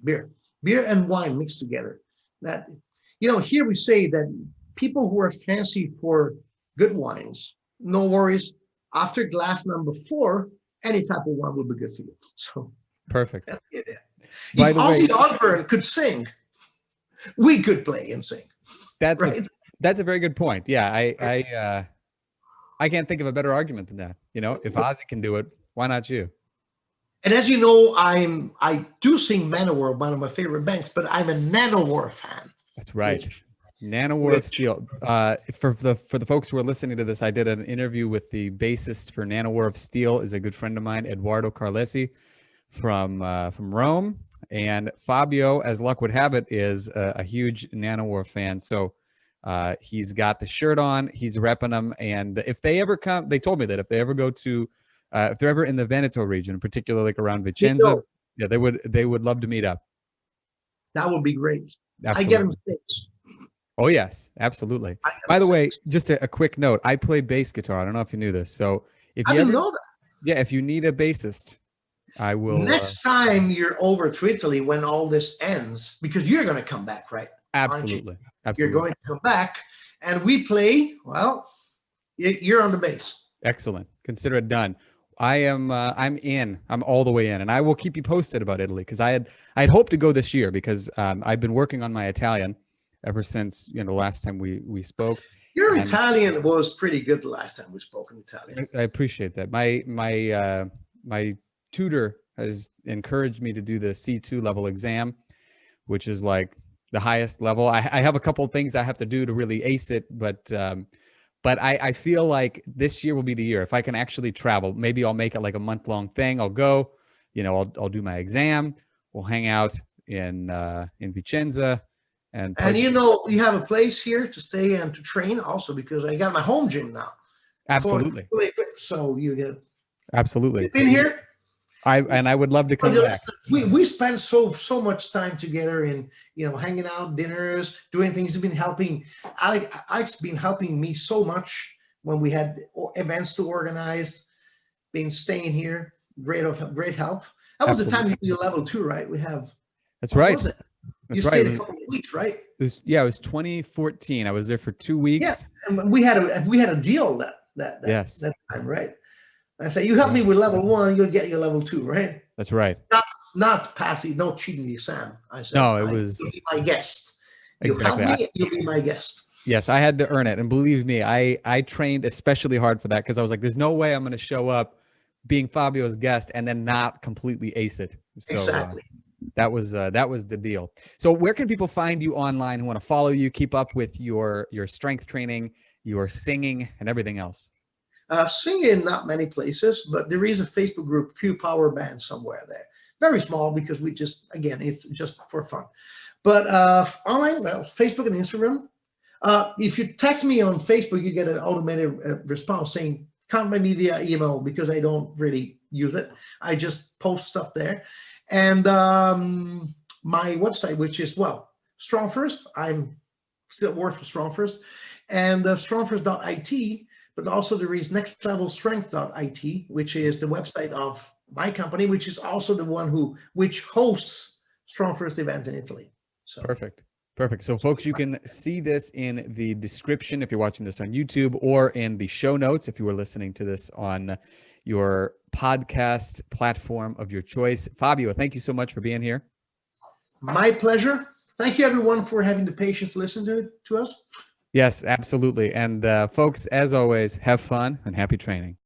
Speaker 3: beer and wine mixed together. That, here we say that people who are fancy for good wines, no worries. After glass number 4, any type of wine will be good for you. So
Speaker 2: perfect.
Speaker 3: That's it.
Speaker 2: By
Speaker 3: if
Speaker 2: the
Speaker 3: Ozzy
Speaker 2: way,
Speaker 3: Osbourne could sing, we could play and sing.
Speaker 2: That's
Speaker 3: right?
Speaker 2: That's a very good point. Yeah, I can't think of a better argument than that. If Ozzy can do it, why not you?
Speaker 3: And as you know, I do sing Manowar, one of my favorite bands, but I'm a Nanowar fan.
Speaker 2: That's right. Nanowar of Steel. For the folks who are listening to this, I did an interview with the bassist for Nanowar of Steel, is a good friend of mine, Eduardo Carlesi from Rome. And Fabio, as luck would have it, is a huge Nanowar fan. So he's got the shirt on, he's repping them. And if they ever come, they told me that if they ever go to, if they're ever in the Veneto region, particularly like around Vicenza, yeah, they would love to meet up.
Speaker 3: That would be great.
Speaker 2: Absolutely.
Speaker 3: I get them sticks.
Speaker 2: Oh yes, absolutely. By the way, just a quick note: I play bass guitar. I don't know if you knew this. So if you
Speaker 3: didn't know that.
Speaker 2: Yeah, if you need a bassist, I will.
Speaker 3: Next time you're over to Italy, when all this ends, because you're going to come back, right?
Speaker 2: Absolutely.
Speaker 3: You're going to come back, and we play. Well, you're on the bass.
Speaker 2: Excellent. Consider it done. I'm all the way in, and I will keep you posted about Italy, because I had hoped to go this year, because I've been working on my Italian ever since the last time we spoke.
Speaker 3: Your Italian was pretty good the last time we spoke in Italian.
Speaker 2: I appreciate that. My tutor has encouraged me to do the C2 level exam, which is like the highest level. I have a couple of things I have to do to really ace it, but I feel like this year will be the year. If I can actually travel, maybe I'll make it like a month-long thing. I'll go, I'll do my exam. We'll hang out in Vicenza. And
Speaker 3: you have a place here to stay and to train also, because I got my home gym now.
Speaker 2: Absolutely.
Speaker 3: So you get
Speaker 2: absolutely
Speaker 3: in here.
Speaker 2: I would love to come back.
Speaker 3: We spend so much time together in hanging out, dinners, doing things. He's been helping. Alec's been helping me so much when we had events to organize. Been staying here, great help. That was the time you did your level 2, right?
Speaker 2: That's right.
Speaker 3: You stayed a couple of weeks, right?
Speaker 2: It was 2014. I was there for 2 weeks.
Speaker 3: Yeah, and we had a deal that time, right? I say, you help me with level 1, you'll get your level 2, right?
Speaker 2: That's right.
Speaker 3: Not passing, no cheating the exam. I said,
Speaker 2: no, it was.
Speaker 3: You'll be my guest.
Speaker 2: Exactly.
Speaker 3: You help me, you'll be my guest.
Speaker 2: Yes, I had to earn it, and believe me, I trained especially hard for that, because I was like, there's no way I'm going to show up being Fabio's guest and then not completely ace it. So
Speaker 3: exactly.
Speaker 2: That was the deal. So where can people find you online who want to follow you, keep up with your strength training, your singing, and everything else?
Speaker 3: Singing, not many places, but there is a Facebook group, Q Power Band, somewhere there. Very small, because it's just for fun. But online, well, Facebook and Instagram. If you text me on Facebook, you get an automated response saying, contact me via email, because I don't really use it. I just post stuff there. And my website, which is, Strong First. I'm still working for Strong First. And strongfirst.it. But also there is nextlevelstrength.it, which is the website of my company, which is also the one which hosts Strong First event in Italy. So
Speaker 2: perfect. So folks, you can see this in the description if you're watching this on YouTube, or in the show notes if you were listening to this on your podcast platform of your choice. Fabio, thank you so much for being here.
Speaker 3: My pleasure. Thank you, everyone, for having the patience to listen to us.
Speaker 2: Yes, absolutely. And folks, as always, have fun and happy training.